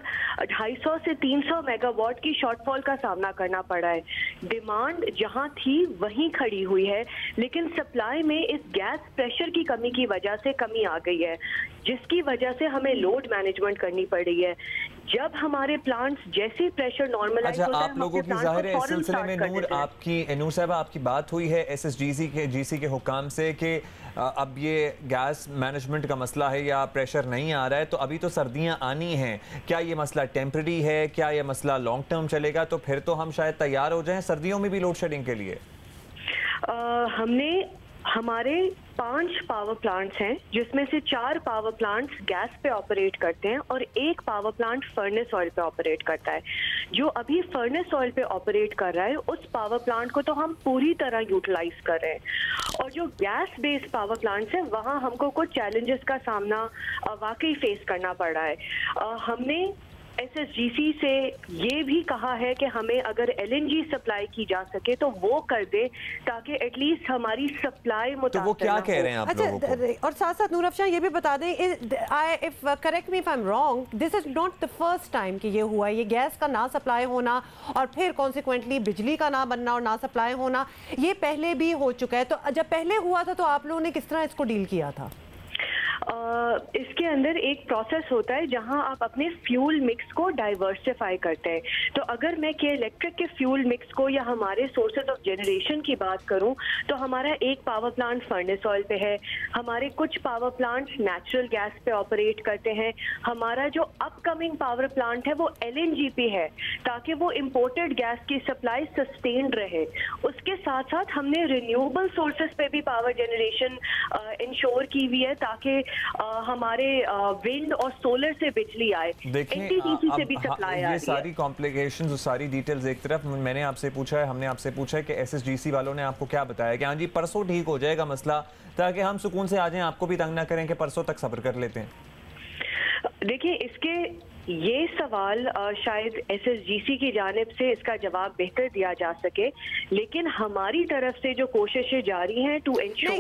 250 से 300 मेगावाट की शॉर्टफॉल का सामना करना पड़ा है। डिमांड जहां थी वहीं खड़ी हुई है, लेकिन सप्लाई में इस गैस प्रेशर की कमी की वजह से कमी आ गई है, जिसकी वजह से हमें लोड मैनेजमेंट करनी पड़ रही है। जब हमारे प्लांट्स जैसे प्रेशर नॉर्मलाइज होता है, आप लोगों की जाहिर है इस सिलसिले में नूर साहबा आपकी बात हुई है SSGC के हुकाम से कि अब ये गैस मैनेजमेंट का मसला है या प्रेशर नहीं आ रहा है, तो अभी तो सर्दियां आनी हैं। क्या ये मसला टेम्परेरी है, क्या ये मसला लॉन्ग टर्म चलेगा? तो फिर तो हम शायद तैयार हो जाएं सर्दियों में भी लोड शेडिंग के लिए। हमने हमारे 5 पावर प्लांट्स हैं, जिसमें से 4 पावर प्लांट्स गैस पे ऑपरेट करते हैं और 1 पावर प्लांट फर्नेस ऑयल पे ऑपरेट करता है। जो अभी फर्नेस ऑयल पे ऑपरेट कर रहा है उस पावर प्लांट को तो हम पूरी तरह यूटिलाइज कर रहे हैं, और जो गैस बेस्ड पावर प्लांट्स हैं वहाँ हमको कुछ चैलेंजेस का सामना वाकई फेस करना पड़ रहा है। हमने SSGC से ये भी कहा है कि हमें अगर LNG सप्लाई की जा सके तो वो कर दे, ताकि एटलीस्ट हमारी सप्लाई मुताबिक। तो वो क्या कह रहे हैं आप लोगों को? और साथ साथ नूर अफशा ये भी बता दें, if correct me if I am wrong, this is not the first time कि ये हुआ है। ये गैस का ना सप्लाई होना और फिर कॉन्सिक्वेंटली बिजली का ना बनना और ना सप्लाई होना, ये पहले भी हो चुका है। तो जब पहले हुआ था तो आप लोगों ने किस तरह इसको डील किया था? इसके अंदर एक प्रोसेस होता है जहां आप अपने फ्यूल मिक्स को डाइवर्सिफाई करते हैं। तो अगर मैं के इलेक्ट्रिक के फ्यूल मिक्स को या हमारे सोर्सेज ऑफ जनरेशन की बात करूं तो हमारा एक पावर प्लांट फर्नेस ऑयल पे है, हमारे कुछ पावर प्लांट नेचुरल गैस पे ऑपरेट करते हैं, हमारा जो अपकमिंग पावर प्लांट है वो LNG पे है ताकि वो इंपोर्टेड गैस की सप्लाई सस्टेन्ड रहे। उसके साथ साथ हमने रिन्यूएबल सोर्सेज पे भी पावर जनरेशन इंश्योर की हुई है ताकि हमारे विंड और सोलर से बिजली आए, NTPC से भी सप्लाई आए। ये सारी कॉम्प्लिकेशंस और सारी डिटेल्स एक तरफ, मैंने आपसे पूछा है, हमने आपसे पूछा है कि SSGC वालों ने आपको क्या बताया कि हाँ जी परसों ठीक हो जाएगा मसला, ताकि हम सुकून से आ जाएं, आपको भी तंग ना करें कि परसों तक सब्र कर लेते हैं। देखिए, इसके ये सवाल शायद SSGC की जानिब से इसका जवाब बेहतर दिया जा सके, लेकिन हमारी तरफ से जो कोशिशें जारी हैं टू एंश्योर।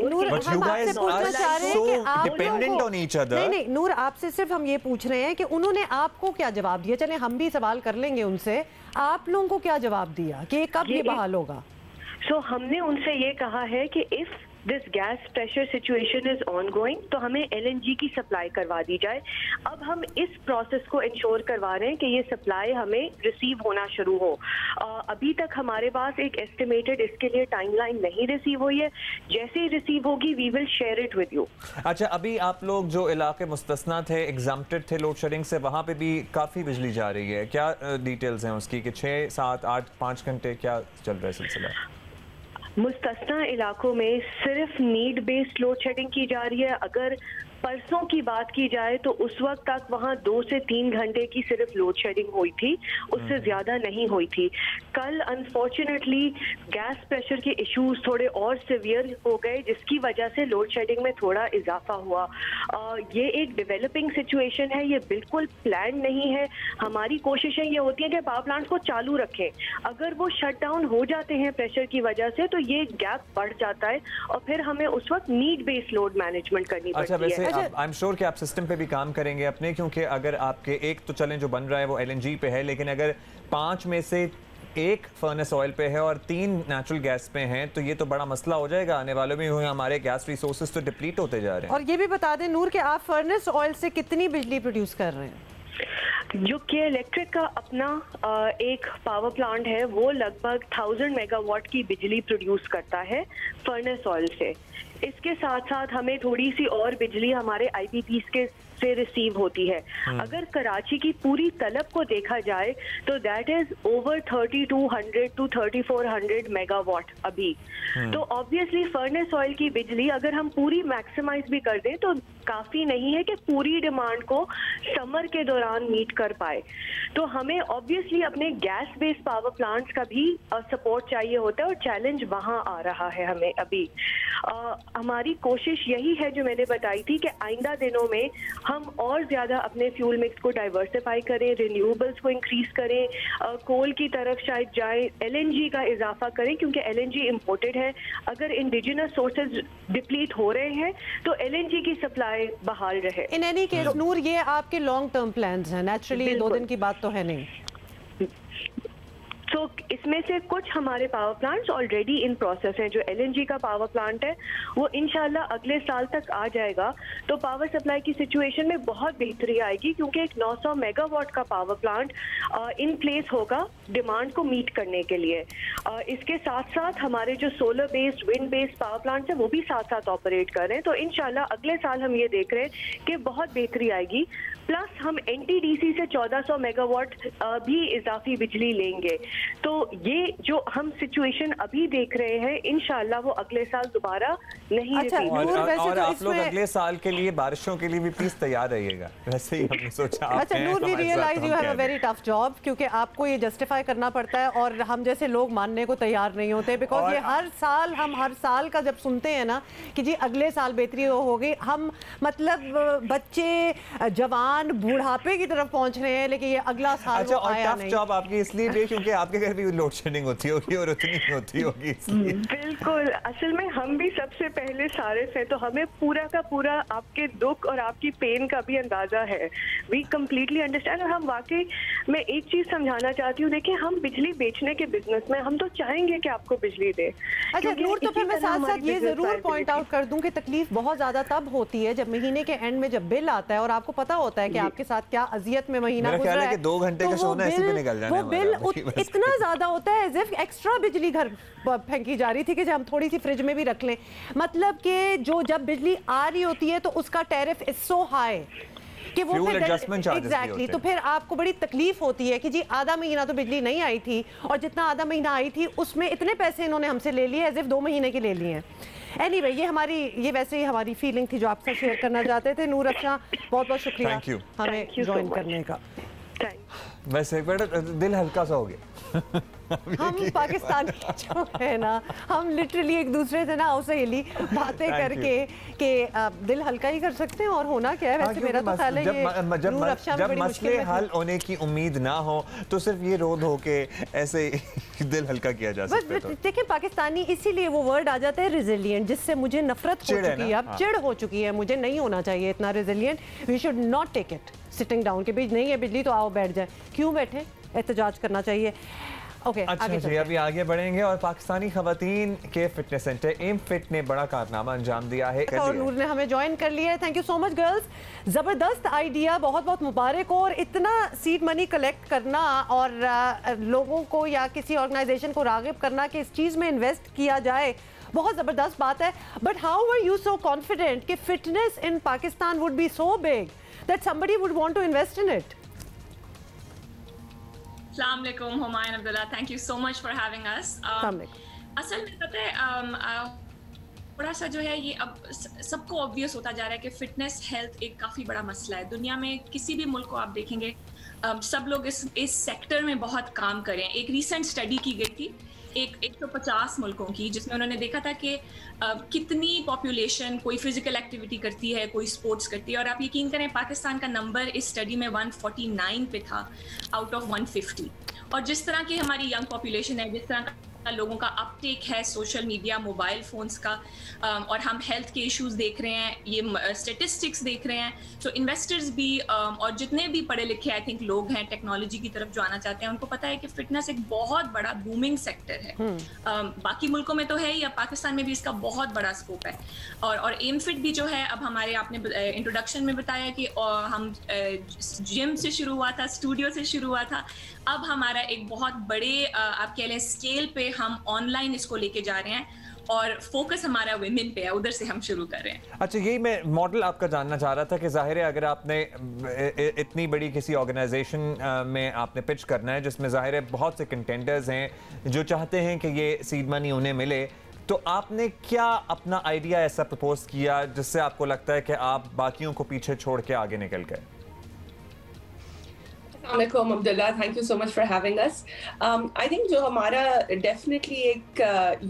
नहीं नूर, आपसे सिर्फ हम ये पूछ रहे हैं कि उन्होंने आपको क्या जवाब दिया। चले हम भी सवाल कर लेंगे उनसे, आप लोगों को क्या जवाब दिया कि कब ये बहाल होगा? हमने उनसे ये कहा है कि if this gas pressure situation is ongoing तो हमें LNG की सप्लाई करवा दी जाए। अब हम इस प्रोसेस को इंश्योर करवा रहे हैं कि ये सप्लाई हमें रिसीव होना शुरू हो। अभी तक हमारे पास एक एस्टिमेटेड इसके लिए टाइमलाइन नहीं रिसीव हुई है, जैसे ही रिसीव होगी we will share it with you. अच्छा, अभी आप लोग जो इलाके मुस्तस्ना थे, एग्जाम्प्टेड थे लोड शेडिंग से, वहाँ पे भी काफ़ी बिजली जा रही है, क्या डिटेल्स हैं उसकी कि 6, 7, 8, 5 घंटे क्या चल रहा है सिलसिला? मुस्तस्ना इलाकों में सिर्फ नीड बेस्ड लोड शेडिंग की जा रही है। अगर परसों की बात की जाए तो उस वक्त तक वहाँ 2 से 3 घंटे की सिर्फ लोड शेडिंग हुई थी, उससे ज्यादा नहीं हुई थी। कल अनफॉर्चुनेटली गैस प्रेशर के इश्यूज थोड़े और सिवियर हो गए, जिसकी वजह से लोड शेडिंग में थोड़ा इजाफा हुआ। ये एक डेवलपिंग सिचुएशन है, ये बिल्कुल प्लान नहीं है। हमारी कोशिशें ये होती हैं कि पावर प्लांट को चालू रखें, अगर वो शट डाउन हो जाते हैं प्रेशर की वजह से तो ये गैप बढ़ जाता है और फिर हमें उस वक्त नीड बेस्ड लोड मैनेजमेंट करनी पड़ती है। आई एम श्योर कि आप सिस्टम पे भी काम करेंगे अपने, क्योंकि अगर आपके एक तो चलें जो बन रहा है वो LNG पे है, लेकिन अगर 5 में से 1 फर्नेस ऑयल पे है और 3 नेचुरल गैस पे हैं तो ये तो बड़ा मसला हो जाएगा आने वालों में। हमारे गैस रिसोर्सेज तो डिप्लीट होते जा रहे हैं। और ये भी बता दें नूर कि आप फर्नेस ऑयल से कितनी बिजली प्रोड्यूस कर रहे हैं? जो के इलेक्ट्रिक का अपना एक पावर प्लांट है वो लगभग 1000 मेगावाट की बिजली प्रोड्यूस करता है फर्नेस ऑयल से। इसके साथ साथ हमें थोड़ी सी और बिजली हमारे IPPs के से रिसीव होती है। अगर कराची की पूरी तलब को देखा जाए तो that is over 3200 to 3400 megawatt अभी। तो ऑब्वियसली फर्नेस ऑयल की बिजली अगर हम पूरी मैक्सिमाइज भी कर दें तो काफी नहीं है कि पूरी डिमांड को समर के दौरान मीट कर पाए। तो हमें ऑब्वियसली अपने गैस बेस्ड पावर प्लांट्स का भी सपोर्ट चाहिए होता है और चैलेंज वहां आ रहा है हमें अभी। हमारी कोशिश यही है जो मैंने बताई थी कि आइंदा दिनों में हम और ज्यादा अपने फ्यूल मिक्स को डाइवर्सिफाई करें, रिन्यूएबल्स को इंक्रीज करें, कोल की तरफ शायद जाए, LNG का इजाफा करें क्योंकि LNG इंपोर्टेड है। अगर इंडिजिनस सोर्सेज डिप्लीट हो रहे हैं तो LNG की सप्लाई बहाल रहे। इन एनी केस नूर, ये आपके लॉन्ग टर्म प्लान्स हैं, नेचुरली 2 दिन की बात तो है नहीं। तो इसमें से कुछ हमारे power plants already in process हैं। जो LNG का पावर प्लांट है वो इंशाल्लाह अगले साल तक आ जाएगा तो पावर सप्लाई की सिचुएशन में बहुत बेहतरी आएगी क्योंकि एक 900 मेगावाट का पावर प्लांट इन प्लेस होगा डिमांड को मीट करने के लिए। इसके साथ साथ हमारे जो solar based, wind based power plants हैं वो भी साथ साथ ऑपरेट कर रहे हैं। तो इंशाल्लाह अगले साल हम ये देख रहे हैं कि बहुत बेहतरी आएगी। प्लस हम NTDC से 1400 मेगावाट भी इजाफी बिजली लेंगे। तो ये जो हम सिचुएशन अभी देख रहे हैं इंशाल्लाह वो अगले साल दोबारा नहीं रिपीट होगी। और आप लोग अगले साल के लिए बारिशों के लिए भी प्लीज तैयार रहिएगा, वैसे ही हमने सोचा। अच्छा Noor, we realize you have a very tough job क्योंकि आपको ये जस्टिफाई करना पड़ता है और हम जैसे लोग मानने को तैयार नहीं होते बिकॉज ये हर साल का जब सुनते हैं ना कि जी अगले साल बेहतरी होगी, हम मतलब बच्चे, जवान, पाकिस्तान बुढ़ापे की तरफ पहुंच रहे हैं, लेकिन ये अगला साल अच्छा, और आया टफ नहीं। जॉब आपकी इसलिए भी क्योंकि आपके घर भी लोड शेडिंग होती होगी और उतनी होती होगी इसलिए। बिल्कुल, असल में हम भी सबसे पहले सारे से, तो हमें पूरा का पूरा आपके दुख और आपकी पेन का भी अंदाजा है। We completely understand. और हम वाकई, मैं एक चीज समझाना चाहती हूँ, देखिए हम बिजली बेचने के बिजनेस में, हम तो चाहेंगे कि आपको बिजली दे। अच्छा नूर, तो फिर मैं साथ साथ ये जरूर पॉइंट आउट कर दूं कि तकलीफ बहुत ज्यादा तब होती है जब महीने के एंड में जब बिल आता है और आपको पता होता है कि आपके साथ क्या अजियत में महीना गुजरा है। 2 घंटे का सोना ऐसे भी निकल जाना है। वो बिल इतना ज्यादा होता है एज इफ एक्स्ट्रा बिजली घर फेंकी जा रही थी कि हम थोड़ी सी फ्रिज में भी रख लें। मतलब कि जो जब बिजली आ रही होती है तो उसका टैरिफ इज सो हाई कि वो एग्जैक्टली तो फिर आपको बड़ी तकलीफ होती है कि जी आधा महीना तो बिजली नहीं आई थी और जितना आधा महीना आई थी उसमें इतने पैसे इन्होंने हमसे ले लिए एज इफ 2 महीने के ले लिए हैं। एनीवे, ये वैसे ही हमारी फीलिंग थी जो आपसे शेयर करना चाहते थे। नूर अफशा, बहुत बहुत शुक्रिया हमें ज्वाइन करने का। वैसे एक बार दिल हल्का सा हो गया। हम पाकिस्तानी जो है ना, हम लिटरली एक दूसरे से ना सहेली बातें करके कि दिल हल्का ही कर सकते हैं और होना क्या है। वैसे मेरा तो ख्याल है जब मसले हल होने की उम्मीद ना हो तो सिर्फ ये रो धो के ऐसे दिल हल्का किया जा सकता है। देखिए पाकिस्तानी, इसीलिए वो वर्ड आ जाता है रिजिलियंट, जिससे मुझे नफरत हो चुकी है, अब चिढ़ हो चुकी है। मुझे नहीं होना चाहिए इतना resilient. We should not take it sitting down के बीच नहीं है बिजली तो आओ बैठ जाए, क्यों बैठे, एहतजाज करना चाहिए। अच्छा जी, अभी आगे बढ़ेंगे और पाकिस्तानी खवातीन के फिटनेस सेंटर एम फिट ने बड़ा कारनामा अंजाम दिया है और नूर ने हमें ज्वाइन कर लिया है। Thank you so much girls, जबरदस्त आइडिया, बहुत बहुत मुबारक हो। और इतना सीड मनी कलेक्ट करना और लोगों को या किसी ऑर्गेनाइजेशन को रागिब करना कि इस चीज़ में इन्वेस्ट किया जाए, बहुत ज़बरदस्त बात है। But how were you so confident कि fitness in Pakistan would be so big that somebody would want to invest in it? अस्सलाम वालेकुम Humayun Abdullah, thank you so much for having us. असल में पता है थोड़ा सा जो है ये अब सबको ऑब्वियस होता जा रहा है कि फिटनेस हेल्थ एक काफ़ी बड़ा मसला है। दुनिया में किसी भी मुल्क को आप देखेंगे सब लोग इस सेक्टर में बहुत काम करें। एक रीसेंट स्टडी की गई थी 150 मुल्कों की, जिसमें उन्होंने देखा था कि कितनी पॉपुलेशन कोई फिजिकल एक्टिविटी करती है, कोई स्पोर्ट्स करती है। और आप यकीन करें पाकिस्तान का नंबर इस स्टडी में 149 पे था आउट ऑफ 150। और जिस तरह की हमारी यंग पॉपुलेशन है, जिस तरह का लोगों का अपटेक है सोशल मीडिया, मोबाइल फ़ोन्स का, और हम हेल्थ के इश्यूज देख रहे हैं, ये स्टेटिस्टिक्स देख रहे हैं, तो इन्वेस्टर्स भी और जितने भी पढ़े लिखे आई थिंक लोग हैं टेक्नोलॉजी की तरफ जो आना चाहते हैं, उनको पता है कि फिटनेस एक बहुत बड़ा बूमिंग सेक्टर है। बाकी मुल्कों में तो है ही, अब पाकिस्तान में भी इसका बहुत बड़ा स्कोप है। और एम फिट भी जो है, अब हमारे आपने इंट्रोडक्शन में बताया कि हम जिम से शुरू हुआ था, स्टूडियो से शुरू हुआ था, अब हमारा एक बहुत बड़े आप कह लें स्केल पे हम ऑनलाइन इसको लेके जा रहे हैं और फोकस हमारा वुमेन पे है, उधर से हम शुरू कर रहे हैं। अच्छा, यही मैं मॉडल आपका जानना चाह रहा था कि जाहिर है अगर आपने इतनी बड़ी किसी ऑर्गेनाइजेशन में आपने पिच करना है जिसमें जाहिर है बहुत से कंटेंडर्स हैं जो चाहते हैं कि ये सीड मनी उन्हें मिले, तो आपने क्या अपना आइडिया ऐसा प्रपोज किया जिससे आपको लगता है कि आप बाकियों को पीछे छोड़ के आगे निकल गए? Assalamualaikum Abdullah, thank you so much for having us. I think जो हमारा definitely एक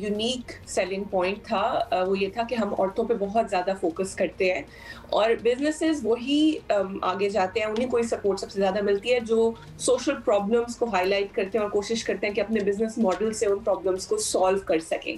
unique selling point था वो ये था कि हम औरतों पे बहुत ज़्यादा फोकस करते हैं और businesses वही आगे जाते हैं, उन्हीं को ही सपोर्ट सबसे ज़्यादा मिलती है जो social problems को highlight करते हैं और कोशिश करते हैं कि अपने business model से उन problems को solve कर सकें।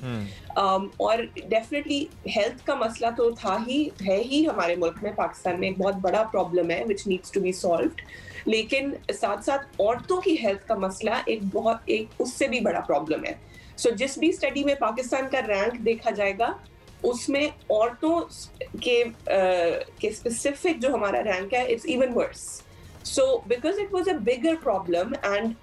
और definitely health का मसला तो है ही हमारे मुल्क में, पाकिस्तान में एक बहुत बड़ा problem है which needs to be solved। लेकिन साथ साथ औरतों की हेल्थ का मसला एक उससे भी बड़ा प्रॉब्लम है। सो जिस भी स्टडी में पाकिस्तान का रैंक देखा जाएगा उसमें औरतों के स्पेसिफिक जो हमारा रैंक है it's even worse. So because it was a bigger problem and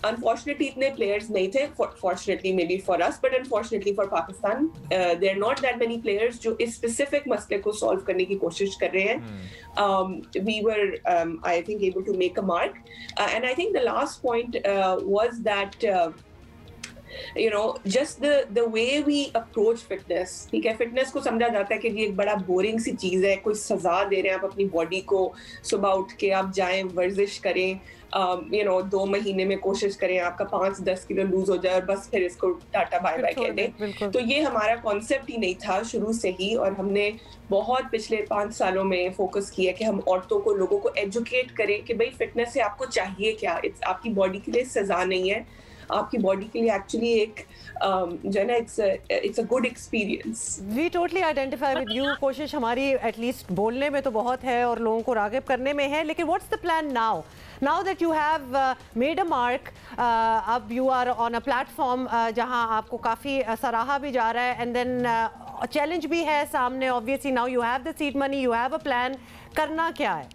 unfortunately इतने players नहीं थे, fortunately maybe for us but unfortunately for Pakistan there are not that many players जो इस specific मसले को solve करने की कोशिश कर रहे हैं। We were I think able to make a mark and I think the last point was that just the way we approach fitness, ठीक है, फिटनेस को समझा जाता है कि ये एक बड़ा बोरिंग सी चीज़ है, कोई सजा दे रहे हैं आप अपनी बॉडी को, सुबह उठ के आप जाएं वर्जिश करें, 2 महीने में कोशिश करें आपका 5-10 किलो लूज हो जाए और बस फिर इसको टाटा बाय बाय कह दें। तो ये हमारा कॉन्सेप्ट ही नहीं था शुरू से ही, और हमने बहुत पिछले 5 सालों में फोकस किया कि हम औरतों को, लोगों को एजुकेट करें कि भाई फिटनेस से आपको चाहिए क्या, आपकी बॉडी के लिए सजा नहीं है, आपकी बॉडी के लिए एक्चुअली एक जो है ना it's a good experience. We totally identify with you. कोशिश हमारी एटलीस्ट बोलने में तो बहुत है और लोगों को राग़िब करने में है, लेकिन what's the plan now that you have made a mark, अब you are on a platform जहां आपको काफ़ी सराहा भी जा रहा है, एंड देन चैलेंज भी है सामने, obviously now you have the seed money, you have a plan, करना क्या है?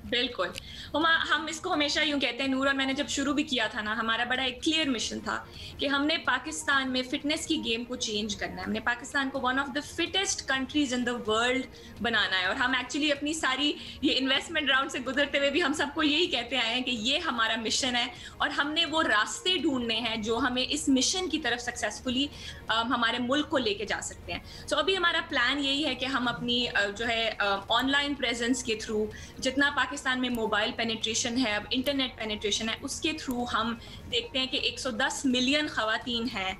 बिल्कुल हुमा, हम इसको हमेशा यूं कहते हैं, नूर और मैंने जब शुरू भी किया था ना, हमारा बड़ा एक क्लियर मिशन था कि हमने पाकिस्तान में फिटनेस की गेम को चेंज करना है, हमने पाकिस्तान को one of the fittest countries in the world बनाना है। और हम एक्चुअली अपनी सारी ये इन्वेस्टमेंट राउंड से गुजरते हुए भी हम सबको यही कहते आए हैं कि ये हमारा मिशन है, और हमने वो रास्ते ढूंढने हैं जो हमें इस मिशन की तरफ सक्सेसफुली हमारे मुल्क को लेके जा सकते हैं। सो अभी हमारा प्लान यही है कि हम अपनी जो है ऑनलाइन प्रेजेंस के थ्रू, जितना पाकिस्तान में मोबाइल पेनिट्रेशन है, अब इंटरनेट पेनिट्रेशन है, उसके थ्रू हम देखते हैं कि 110 मिलियन ख़वातीन हैं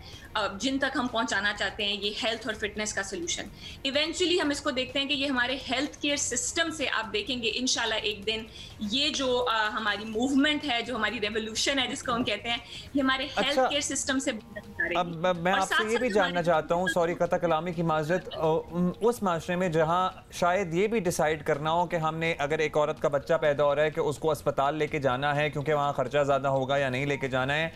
जिन तक हम पहुंचाना चाहते हैं ये हेल्थ और फिटनेस का सोल्यूशन। इवेंचुअली हम इसको देखते हैं कि ये हमारे हेल्थ केयर सिस्टम से, आप देखेंगे इंशाल्लाह एक दिन ये जो हमारी मूवमेंट है, जो हमारी रेवोल्यूशन है जिसको हम कहते हैं, ये हमारे हेल्थ केयर सिस्टम से। अब मैं आपसे ये भी जानना चाहता हूँ, सॉरी कता कलामी की माजरत, उस माशरे में जहाँ शायद ये भी डिसाइड करना हो कि हमने, अगर एक औरत का बच्चा पैदा हो रहा है कि उसको अस्पताल लेके जाना है क्योंकि वहाँ खर्चा ज़्यादा होगा या नहीं लेके जाना है,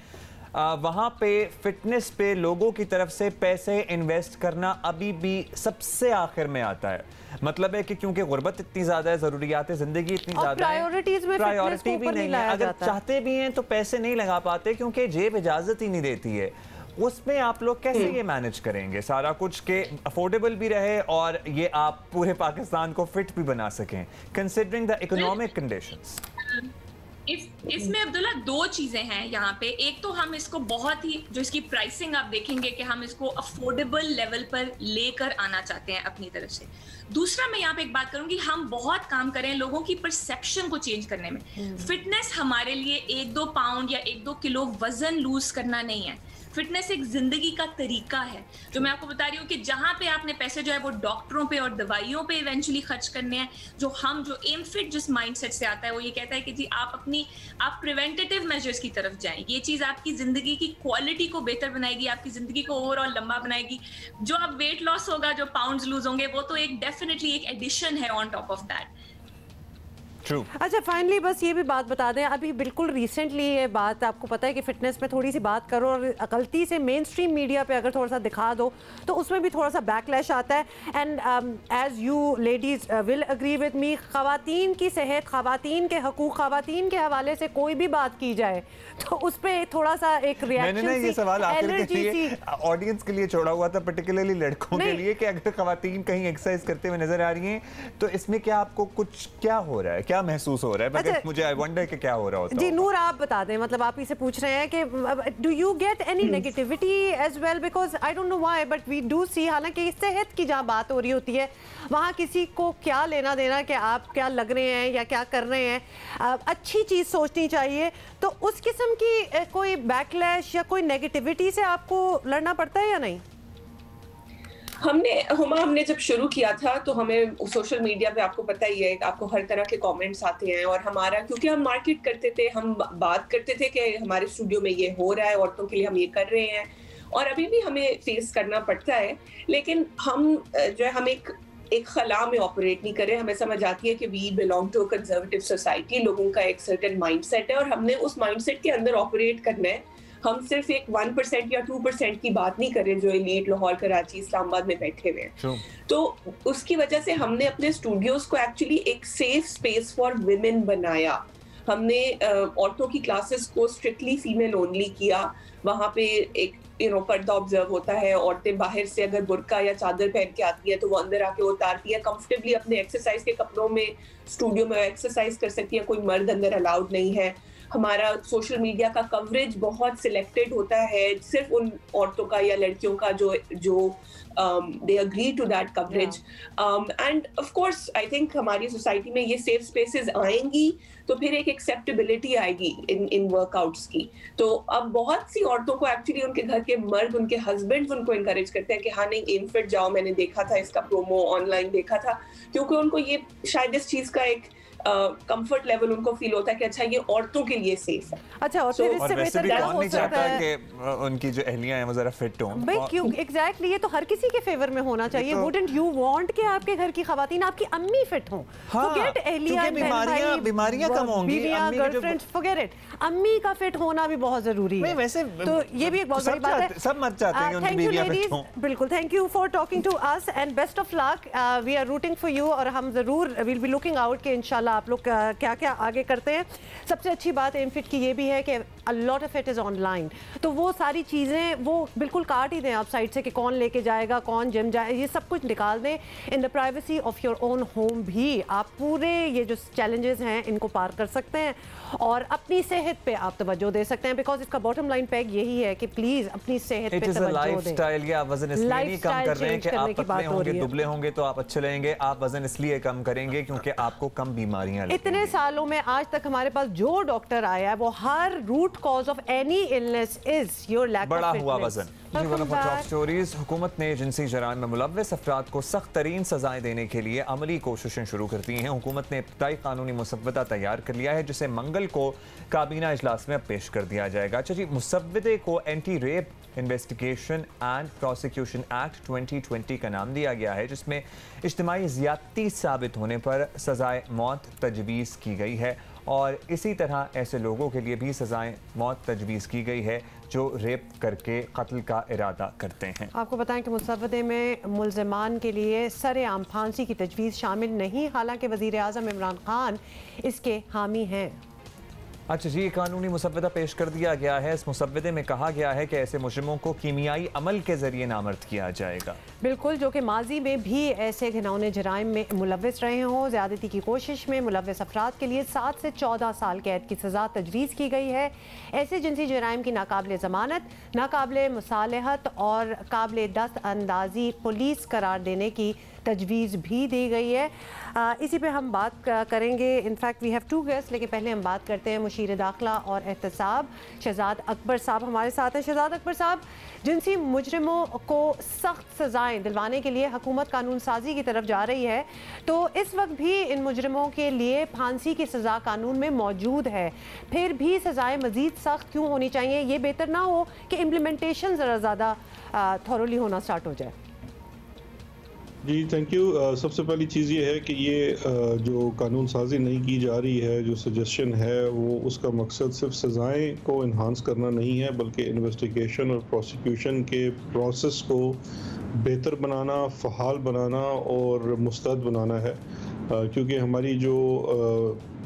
वहाँ पे फिटनेस पे लोगों की तरफ से पैसे इन्वेस्ट करना अभी भी सबसे आखिर में आता है। मतलब है कि क्योंकि गुर्बत इतनी ज़्यादा है, ज़रूरियात ज़िंदगी इतनी ज़्यादा है, प्रायोरिटी भी नहीं है, अगर चाहते भी हैं तो पैसे नहीं लगा पाते क्योंकि जेब इजाज़त ही नहीं देती है। उसमें आप लोग कैसे ये मैनेज करेंगे सारा कुछ के अफोर्डेबल भी रहे और ये आप पूरे पाकिस्तान को फिट भी बना सकें, कंसिडरिंग द इकोनॉमिक कंडीशंस? इसमें अब्दुल्ला 2 चीजें हैं यहाँ पे। एक तो हम इसको बहुत ही, जो इसकी प्राइसिंग आप देखेंगे कि हम इसको अफोर्डेबल लेवल पर लेकर आना चाहते हैं अपनी तरफ से। दूसरा मैं यहाँ पे एक बात करूंगी, हम बहुत काम करें लोगों की परसेप्शन को चेंज करने में। फिटनेस हमारे लिए 1-2 पाउंड या 1-2 किलो वजन लूज करना नहीं है। फिटनेस एक जिंदगी का तरीका है, जो मैं आपको बता रही हूँ कि जहाँ पे आपने पैसे जो है वो डॉक्टरों पे और दवाइयों पे इवेंचुअली खर्च करने हैं, जो एम फिट जिस माइंडसेट से आता है वो ये कहता है कि जी आप प्रिवेंटेटिव मेजर्स की तरफ जाएं। ये चीज़ आपकी जिंदगी की क्वालिटी को बेहतर बनाएगी, आपकी जिंदगी को ओवरऑल लंबा बनाएगी। जो आप वेट लॉस होगा, जो पाउंड्स लूज होंगे, वो तो एक डेफिनेटली एक एडिशन है ऑन टॉप ऑफ दैट। अच्छा, फाइनली बस ये भी बात बता दें, अभी बिल्कुल रिसेंटली ये बात आपको पता है कि फिटनेस में थोड़ी सी बात करो और गलती से मेन स्ट्रीम मीडिया पे अगर थोड़ा सा दिखा दो तो उसमें भी थोड़ा सा बैकलैश आता है। And as you ladies will agree with me, ख़वातीन की सेहत, ख़वातीन के हकूक़, ख़वातीन के हवाले से कोई भी बात की जाए तो उस पर थोड़ा सा एक रिएक्शन, ये सवाल आखिर के लिए ऑडियंस के लिए छोड़ा हुआ था, पर्टिकुलरली लड़कों के लिए, कि अगर ख़वातीन कहीं एक्सरसाइज करते हुए नजर आ रही हैं तो इसमें क्या आपको कुछ क्या हो रहा है, क्या महसूस हो रहा है? अच्छा, मुझे आई वंडर कि क्या हो रहा होता है। जी नूर, आप बता दें, मतलब आप ही से पूछ रहे हैं कि do you get any negativity as well, because I don't know why but we do see, हालांकि सेहत की जहाँ बात हो रही होती है वहाँ किसी को क्या लेना देना कि आप क्या लग रहे हैं या क्या कर रहे हैं, अच्छी चीज़ सोचनी चाहिए। तो उस किस्म की कोई बैकलैश या कोई नेगेटिविटी से आपको लड़ना पड़ता है या नहीं? हमने जब शुरू किया था तो हमें सोशल मीडिया पे, आपको पता ही है, आपको हर तरह के कमेंट्स आते हैं, और हमारा, क्योंकि हम मार्केट करते थे, हम बात करते थे कि हमारे स्टूडियो में ये हो रहा है, औरतों के लिए हम ये कर रहे हैं, और अभी भी हमें फेस करना पड़ता है। लेकिन हम जो है, हम एक खला में ऑपरेट नहीं करें। हमें समझ आती है कि we belong to a conservative society, लोगों का एक सर्टेन माइंडसेट है और हमने उस माइंडसेट के अंदर ऑपरेट करना है। हम सिर्फ एक 1% या 2% की बात नहीं कर रहे जो एलीट लाहौर, कराची, इस्लामाबाद में बैठे हुए हैं। तो उसकी वजह से हमने अपने स्टूडियोज को एक्चुअली एक सेफ स्पेस फॉर विमेन बनाया। हमने औरतों की क्लासेस को स्ट्रिक्टली फीमेल ओनली किया। वहाँ पे एक पर्दा ऑब्जर्व होता है, औरतें बाहर से अगर बुर्का या चादर पहन के आती है तो वो अंदर आके उतारती है, कंफर्टेबली अपने एक्सरसाइज के कपड़ों में स्टूडियो में एक्सरसाइज कर सकती है, कोई मर्द अंदर अलाउड नहीं है। हमारा सोशल मीडिया का कवरेज बहुत सिलेक्टेड होता है, सिर्फ उन औरतों का या लड़कियों का जो they agree to that coverage. And of course I think हमारी सोसाइटी में ये सेफ स्पेसेस आएंगी तो फिर एक एक्सेप्टेबिलिटी आएगी इन वर्कआउट्स की। तो अब बहुत सी औरतों को एक्चुअली उनके घर के मर्द, उनके हस्बैंड्स उनको इनकरेज करते हैं कि हाँ नहीं एम फिट जाओ, मैंने देखा था इसका प्रोमो ऑनलाइन देखा था, क्योंकि उनको ये शायद इस चीज का एक कंफर्ट लेवल उनको फील होता है कि अच्छा ये औरतों के लिए सेफ है। अच्छा, और फिर इससे बेहतर क्या हो सकता है कि उनकी जो अहलियां हैं वो जरा फिट हों। भाई क्यों एग्जैक्टली, ये तो हर किसी के फेवर में होना चाहिए। वुडंट यू वांट कि आपके घर की खवातीन, आपकी अम्मी फिट हों? फॉरगेट अहलियां, बीमारियां कम होंगी, गर्लफ्रेंड्स, फॉरगेट इट। अम्मी का फिट होना भी बहुत जरूरी है। वैसे तो ये भी एक बहुत बड़ी बात है, सब मर चाहते हैं कि उनकी बीवियां फिट हों। बिल्कुल, thank you for talking to us and best of luck. We are rooting for you और हम जरूर विल बी लुकिंग आउट कि इंशाल्लाह आप लोग क्या क्या आगे करते हैं। सबसे अच्छी बात एम फिट की ये भी है कि अ lot of it is online, तो वो सारी चीज़ें वो बिल्कुल काट ही दें आप साइड से कि कौन लेके जाएगा, कौन जिम जाए, ये सब कुछ निकाल दें। In the privacy of your own home भी आप पूरे ये जो चैलेंजेस हैं इनको पार कर सकते हैं और अपनी सेहत पे आप तवज्जो दे सकते हैं, बिकॉज इसका बॉटम लाइन पैग यही है कि प्लीज अपनी सेहत पे तवज्जो दें। लाइफस्टाइल, या वजन इसलिए नहीं कम कर रहे हैं कि आप पतले होंगे, दुबले होंगे तो आप अच्छे रहेंगे, आप वजन इसलिए कम करेंगे क्योंकि आपको कम बीमारियां लगेंगी। इतने सालों में आज तक हमारे पास जो डॉक्टर आया है वो हर root cause of any illness is your lack of fitness. बड़ा हुआ वजन। स्टोरीज, हुकूमत ने जिनसी जराइम में मुलव्वस अफराद को सख्त तरीन सजाएं देने के लिए अमली कोशिशें शुरू कर दी हैं। हुकूमत ने इब्तदाई कानूनी मुसव्वदा तैयार कर लिया है जिसे मंगल को काबीना इजलास में पेश कर दिया जाएगा। अच्छा जी, मुसव्वदे को anti rape investigation and prosecution act 2020 का नाम दिया गया है, जिसमें इज्तिमाई ज़्यादती साबित होने पर सजाए मौत तजवीज़ की गई है और इसी तरह ऐसे लोगों के लिए भी सजाएं मौत तजवीज़ की गई है जो रेप करके कत्ल का इरादा करते हैं। आपको बताएं कि मुसव्वदे में मुल्ज़िमान के लिए सरेआम फांसी की तजवीज़ शामिल नहीं, हालांकि वज़ीर आज़म इमरान खान इसके हामी हैं। अच्छा जी, कानूनी मुसव्वदा पेश कर दिया गया है। इस मुसव्वदे में कहा गया है कि ऐसे मुजरिमों को कीमियाई अमल के जरिए नामर्द किया जाएगा। बिल्कुल, जो कि माजी में भी ऐसे घिनौने जराइम में मुलव्वस रहे हों। ज़्यादती की कोशिश में मुलव्वस अफराद के लिए 7 से 14 साल कैद की सज़ा तजवीज़ की गई है। ऐसे जिनसी जराइम की नाकाबिले ज़मानत, नाकाबिले मुसालहत और काबिले दस्त अंदाजी पुलिस करार देने की तजवीज़ भी दी गई है। इसी पे हम बात करेंगे। इनफैक्ट वी हैव 2 गेस्ट, लेकिन पहले हम बात करते हैं मुशीर दाखिला और एहतसाब शहजाद अकबर साहब हमारे साथ हैं। शहजाद अकबर साहब, जिनसी मुजरिमों को सख्त सज़ाएं दिलवाने के लिए हुकूमत कानून साजी की तरफ जा रही है, तो इस वक्त भी इन मुजरिमों के लिए फांसी की सज़ा कानून में मौजूद है, फिर भी सज़ाएं मज़ीद सख्त क्यों होनी चाहिए? ये बेहतर ना हो कि इम्प्लीमेंटेशन ज़रा ज़्यादा थॉरोली होना स्टार्ट हो जाए? जी थैंक यू। सबसे पहली चीज़ ये है कि ये जो कानून साजी नहीं की जा रही है, जो सजेशन है, वो उसका मकसद सिर्फ सज़ाएं को इन्हांस करना नहीं है, बल्कि इन्वेस्टिगेशन और प्रोसिक्यूशन के प्रोसेस को बेहतर बनाना, फ़हाल बनाना और मुस्तैद बनाना है। क्योंकि हमारी जो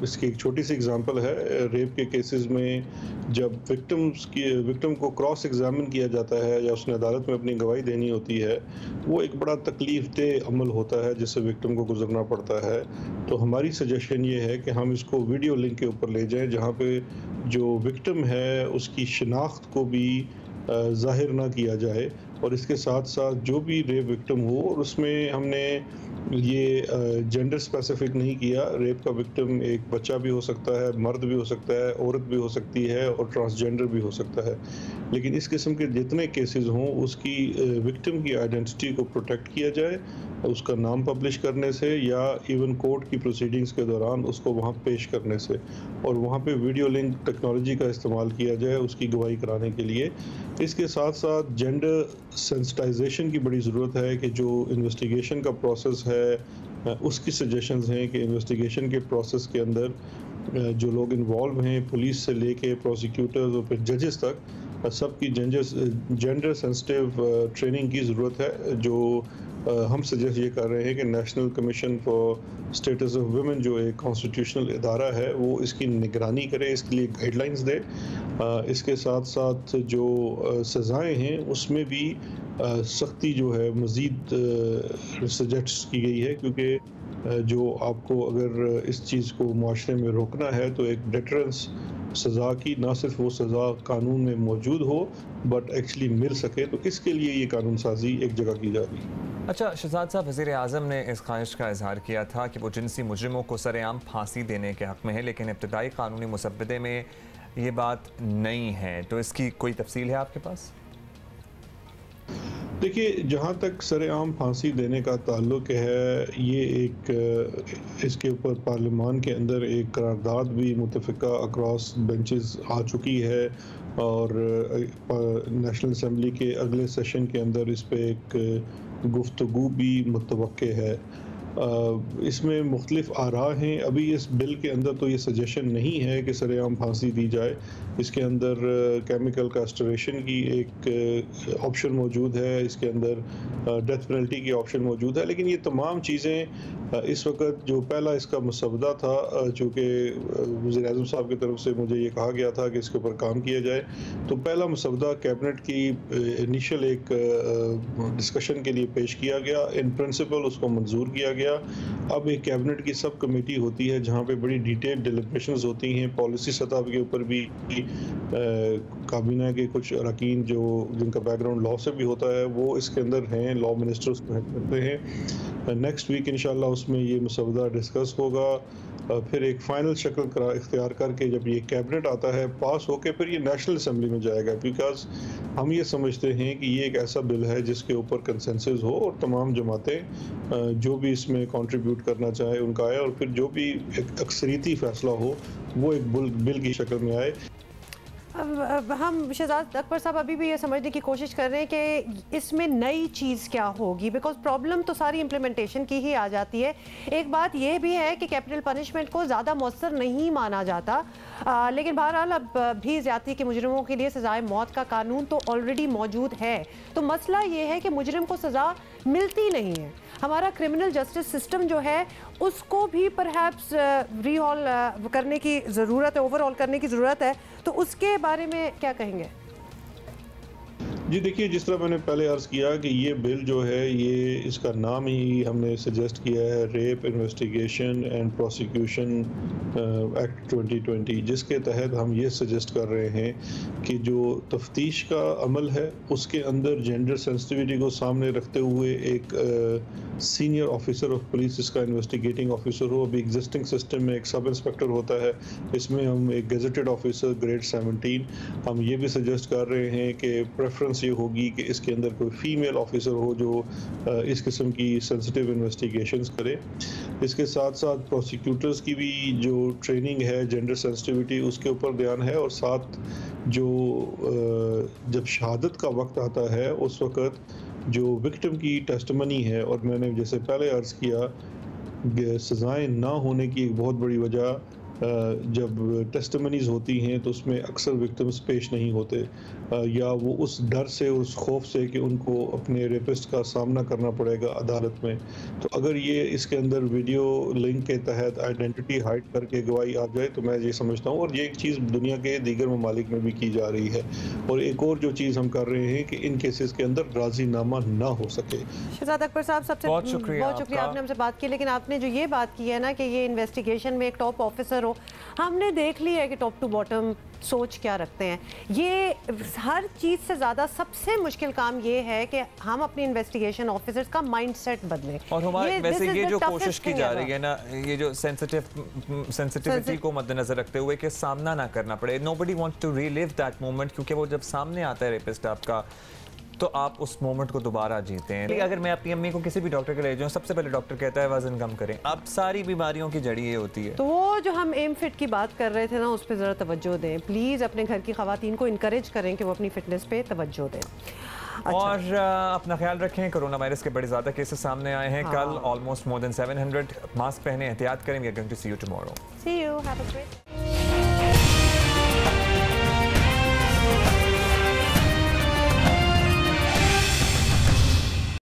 इसकी एक छोटी सी एग्जांपल है, रेप के केसेस में जब विक्टिम को क्रॉस एग्जामिन किया जाता है या उसने अदालत में अपनी गवाही देनी होती है, वो एक बड़ा तकलीफ देह अमल होता है जिससे विक्टिम को गुजरना पड़ता है। तो हमारी सजेशन ये है कि हम इसको वीडियो लिंक के ऊपर ले जाएं, जहाँ पे जो विक्टिम है उसकी शिनाख्त को भी ज़ाहिर ना किया जाए, और इसके साथ साथ जो भी रेप विक्टिम हो, और उसमें हमने ये जेंडर स्पेसिफिक नहीं किया। रेप का विक्टिम एक बच्चा भी हो सकता है, मर्द भी हो सकता है, औरत भी हो सकती है और ट्रांसजेंडर भी हो सकता है। लेकिन इस किस्म के जितने केसेस हों, उसकी विक्टिम की आइडेंटिटी को प्रोटेक्ट किया जाए, उसका नाम पब्लिश करने से या इवन कोर्ट की प्रोसीडिंग्स के दौरान उसको वहाँ पेश करने से, और वहाँ पे वीडियो लिंक टेक्नोलॉजी का इस्तेमाल किया जाए उसकी गवाही कराने के लिए। इसके साथ साथ जेंडर सेंसिटाइजेशन की बड़ी ज़रूरत है कि जो इन्वेस्टिगेशन का प्रोसेस है, उसकी सजेशंस हैं कि इन्वेस्टिगेशन के प्रोसेस के अंदर जो लोग इन्वॉल्व हैं, पुलिस से लेके प्रोसिक्यूटर्स और फिर जजेस तक, सबकी जेंडर सेंसिटिव ट्रेनिंग की ज़रूरत है। जो हम सजेस्ट ये कर रहे हैं कि national commission for status of women, जो एक कॉन्स्टिट्यूशनल इदारा है, वो इसकी निगरानी करे, इसके लिए गाइडलाइंस दे। इसके साथ साथ जो सज़ाएं हैं उसमें भी सख्ती जो है मज़ीद सजेस्ट की गई है, क्योंकि जो आपको अगर इस चीज़ को मुआशरे में रोकना है तो एक डिटरेंस सज़ा की, ना सिर्फ वो सज़ा कानून में मौजूद हो बट एक्चुअली मिल सके, तो इसके लिए ये कानून साजी एक जगह की जा रही है। अच्छा शहजाद साहब, वज़ीर आज़म ने इस ख्वाहिश का इजहार किया था कि वो जिनसी मुजरिमों को सरेआम फांसी देने के हक़ में है, लेकिन इब्तदाई कानूनी मुसव्वदे में ये बात नहीं है, तो इसकी कोई तफसील है आपके पास? देखिए, जहाँ तक सरेआम फांसी देने का ताल्लुक है, ये एक इसके ऊपर पार्लियामान के अंदर एक करारदाद भी मुतफ़िका अक्रॉस बेंचेस आ चुकी है और नेशनल असम्बली के अगले सेशन के अंदर इस पे एक गुफ्तगू भी मुतवक्के है। इसमें मुख्तलिफ आरा हैं। अभी इस बिल के अंदर तो ये सजेशन नहीं है कि सरेआम फांसी दी जाए। इसके अंदर केमिकल कास्ट्रेशन की एक ऑप्शन मौजूद है, इसके अंदर डेथ पेनल्टी की ऑप्शन मौजूद है, लेकिन ये तमाम चीज़ें इस वक्त जो पहला इसका मसवदा था, चूँकि वज़ीर-ए-आज़म साहब की तरफ से मुझे ये कहा गया था कि इसके ऊपर काम किया जाए, तो पहला मसवदा कैबिनेट की इनिशियल एक डिस्कशन के लिए पेश किया गया। इन प्रिंसिपल उसको मंजूर किया गया। अब एक कैबिनेट की सब कमेटी होती है जहाँ पे बड़ी डिटेल डिलिब्रेशंस होती हैं। पॉलिसी सतह के ऊपर भी काबीना के कुछ अरकान जो जिनका बैकग्राउंड लॉ से भी होता है वो इसके अंदर हैं, लॉ मिनिस्टर उसको हेड करते हैं। नेक्स्ट वीक इंशाल्लाह उसमें ये मसवदा डिस्कस होगा। फिर एक फ़ाइनल शक्ल इख्तियार करके जब ये कैबिनेट आता है पास होके फिर ये नेशनल असम्बली में जाएगा, बिकॉज हम ये समझते हैं कि ये एक ऐसा बिल है जिसके ऊपर कंसेंसस हो और तमाम जमातें जो भी इसमें कंट्रीब्यूट करना चाहे उनका आए और फिर जो भी एक अक्सरीती फ़ैसला हो वो एक बिल की शक्ल में आए। हम शहजाद अकबर साहब अभी भी ये समझने की कोशिश कर रहे हैं कि इसमें नई चीज़ क्या होगी, बिकॉज प्रॉब्लम तो सारी इम्प्लीमेंटेशन की ही आ जाती है। एक बात यह भी है कि कैपिटल पनिशमेंट को ज़्यादा मौसर नहीं माना जाता, लेकिन बहरहाल अब भी ज़्यादती के मुजरिमों के लिए सज़ाए मौत का कानून तो ऑलरेडी मौजूद है। तो मसला ये है कि मुजरिम को सज़ा मिलती नहीं है। हमारा क्रिमिनल जस्टिस सिस्टम जो है उसको भी परहैप्स रीहॉल करने की ज़रूरत है, ओवरऑल करने की ज़रूरत है, तो उसके बारे में क्या कहेंगे? जी देखिए, जिस तरह मैंने पहले अर्ज़ किया कि ये बिल जो है ये इसका नाम ही हमने सजेस्ट किया है rape investigation and prosecution act 2020, जिसके तहत हम ये सजेस्ट कर रहे हैं कि जो तफ्तीश का अमल है उसके अंदर जेंडर सेंसिटिविटी को सामने रखते हुए एक सीनियर ऑफिसर ऑफ पुलिस इसका इन्वेस्टिगेटिंग ऑफिसर हो। अभी एग्जिस्टिंग सिस्टम में एक सब इंस्पेक्टर होता है, इसमें हम एक गेजेटेड ऑफिसर ग्रेड 17 हम ये भी सजेस्ट कर रहे हैं कि प्रेफरेंस ये होगी कि इसके अंदर कोई फीमेल ऑफिसर हो जो इस किस्म की सेंसिटिव इन्वेस्टिगेशंस करे। इसके साथ साथ प्रोसिक्यूटर्स की भी जो ट्रेनिंग है जेंडर सेंसिटिविटी उसके ऊपर ध्यान है, और साथ जो जब शहादत का वक्त आता है उस वक्त जो विक्टिम की टेस्टिमनी है, और मैंने जैसे पहले अर्ज़ किया सज़ाएं ना होने की एक बहुत बड़ी वजह जब टेस्टिमनीज़ होती हैं तो उसमें अक्सर विक्टिम्स पेश नहीं होते, या वो उस डर से उस खौफ से कि उनको अपने रेपिस्ट का सामना करना पड़ेगा अदालत में। तो अगर ये इसके अंदर वीडियो लिंक के तहत आइडेंटिटी हाइड करके गवाही आ जाए तो मैं ये समझता हूँ, और ये एक चीज़ दुनिया के दीगर ममालिक में भी की जा रही है। और एक और जो चीज़ हम कर रहे हैं कि इन केसेस के अंदर राजीनामा ना हो सके। शहजाद अकबर साहब सबसे बहुत शुक्रिया आपने हमसे बात की, लेकिन आपने जो ये बात की है ना कि ये इन्वेस्टिगेशन में एक टॉप ऑफिसर, हमने देख लिया है कि टॉप टू बॉटम सोच क्या रखते हैं। ये हर चीज़ से ज़्यादा सबसे मुश्किल काम ये है कि हम अपनी इन्वेस्टिगेशन ऑफिसर्स का माइंडसेट बदलें। और हमारे वैसे ये जो कोशिश की जा रही है ना, ये जो सेंसिटिविटी को मद्देनजर रखते हुए कि सामना ना करना पड़े, nobody wants to relive that moment, क्योंकि वो जब सामने आता है रेपिस्ट आपका तो आप उस मोमेंट को दोबारा जीते हैं। अगर मैं अपनी अम्मी को किसी भी डॉक्टर के ले जाऊँ, सबसे पहले डॉक्टर कहता है वजन कम करें। अब सारी बीमारियों की जड़ी ये होती है। तो वो जो हम एम फिट की बात कर रहे थे ना, उस पर ज़रा तवज्जो दें प्लीज़। अपने घर की ख़वातीन को इनकरेज करें कि वो अपनी फिटनेस पे तवज्जो दें। और अपना ख्याल रखें। कोरोना वायरस के बड़े ज़्यादा केसेस सामने आए हैं। कल ऑलमोस्ट मोर देन 700। मास्क पहने, एहतियात करें। We are going to see you tomorrow. See you, have a great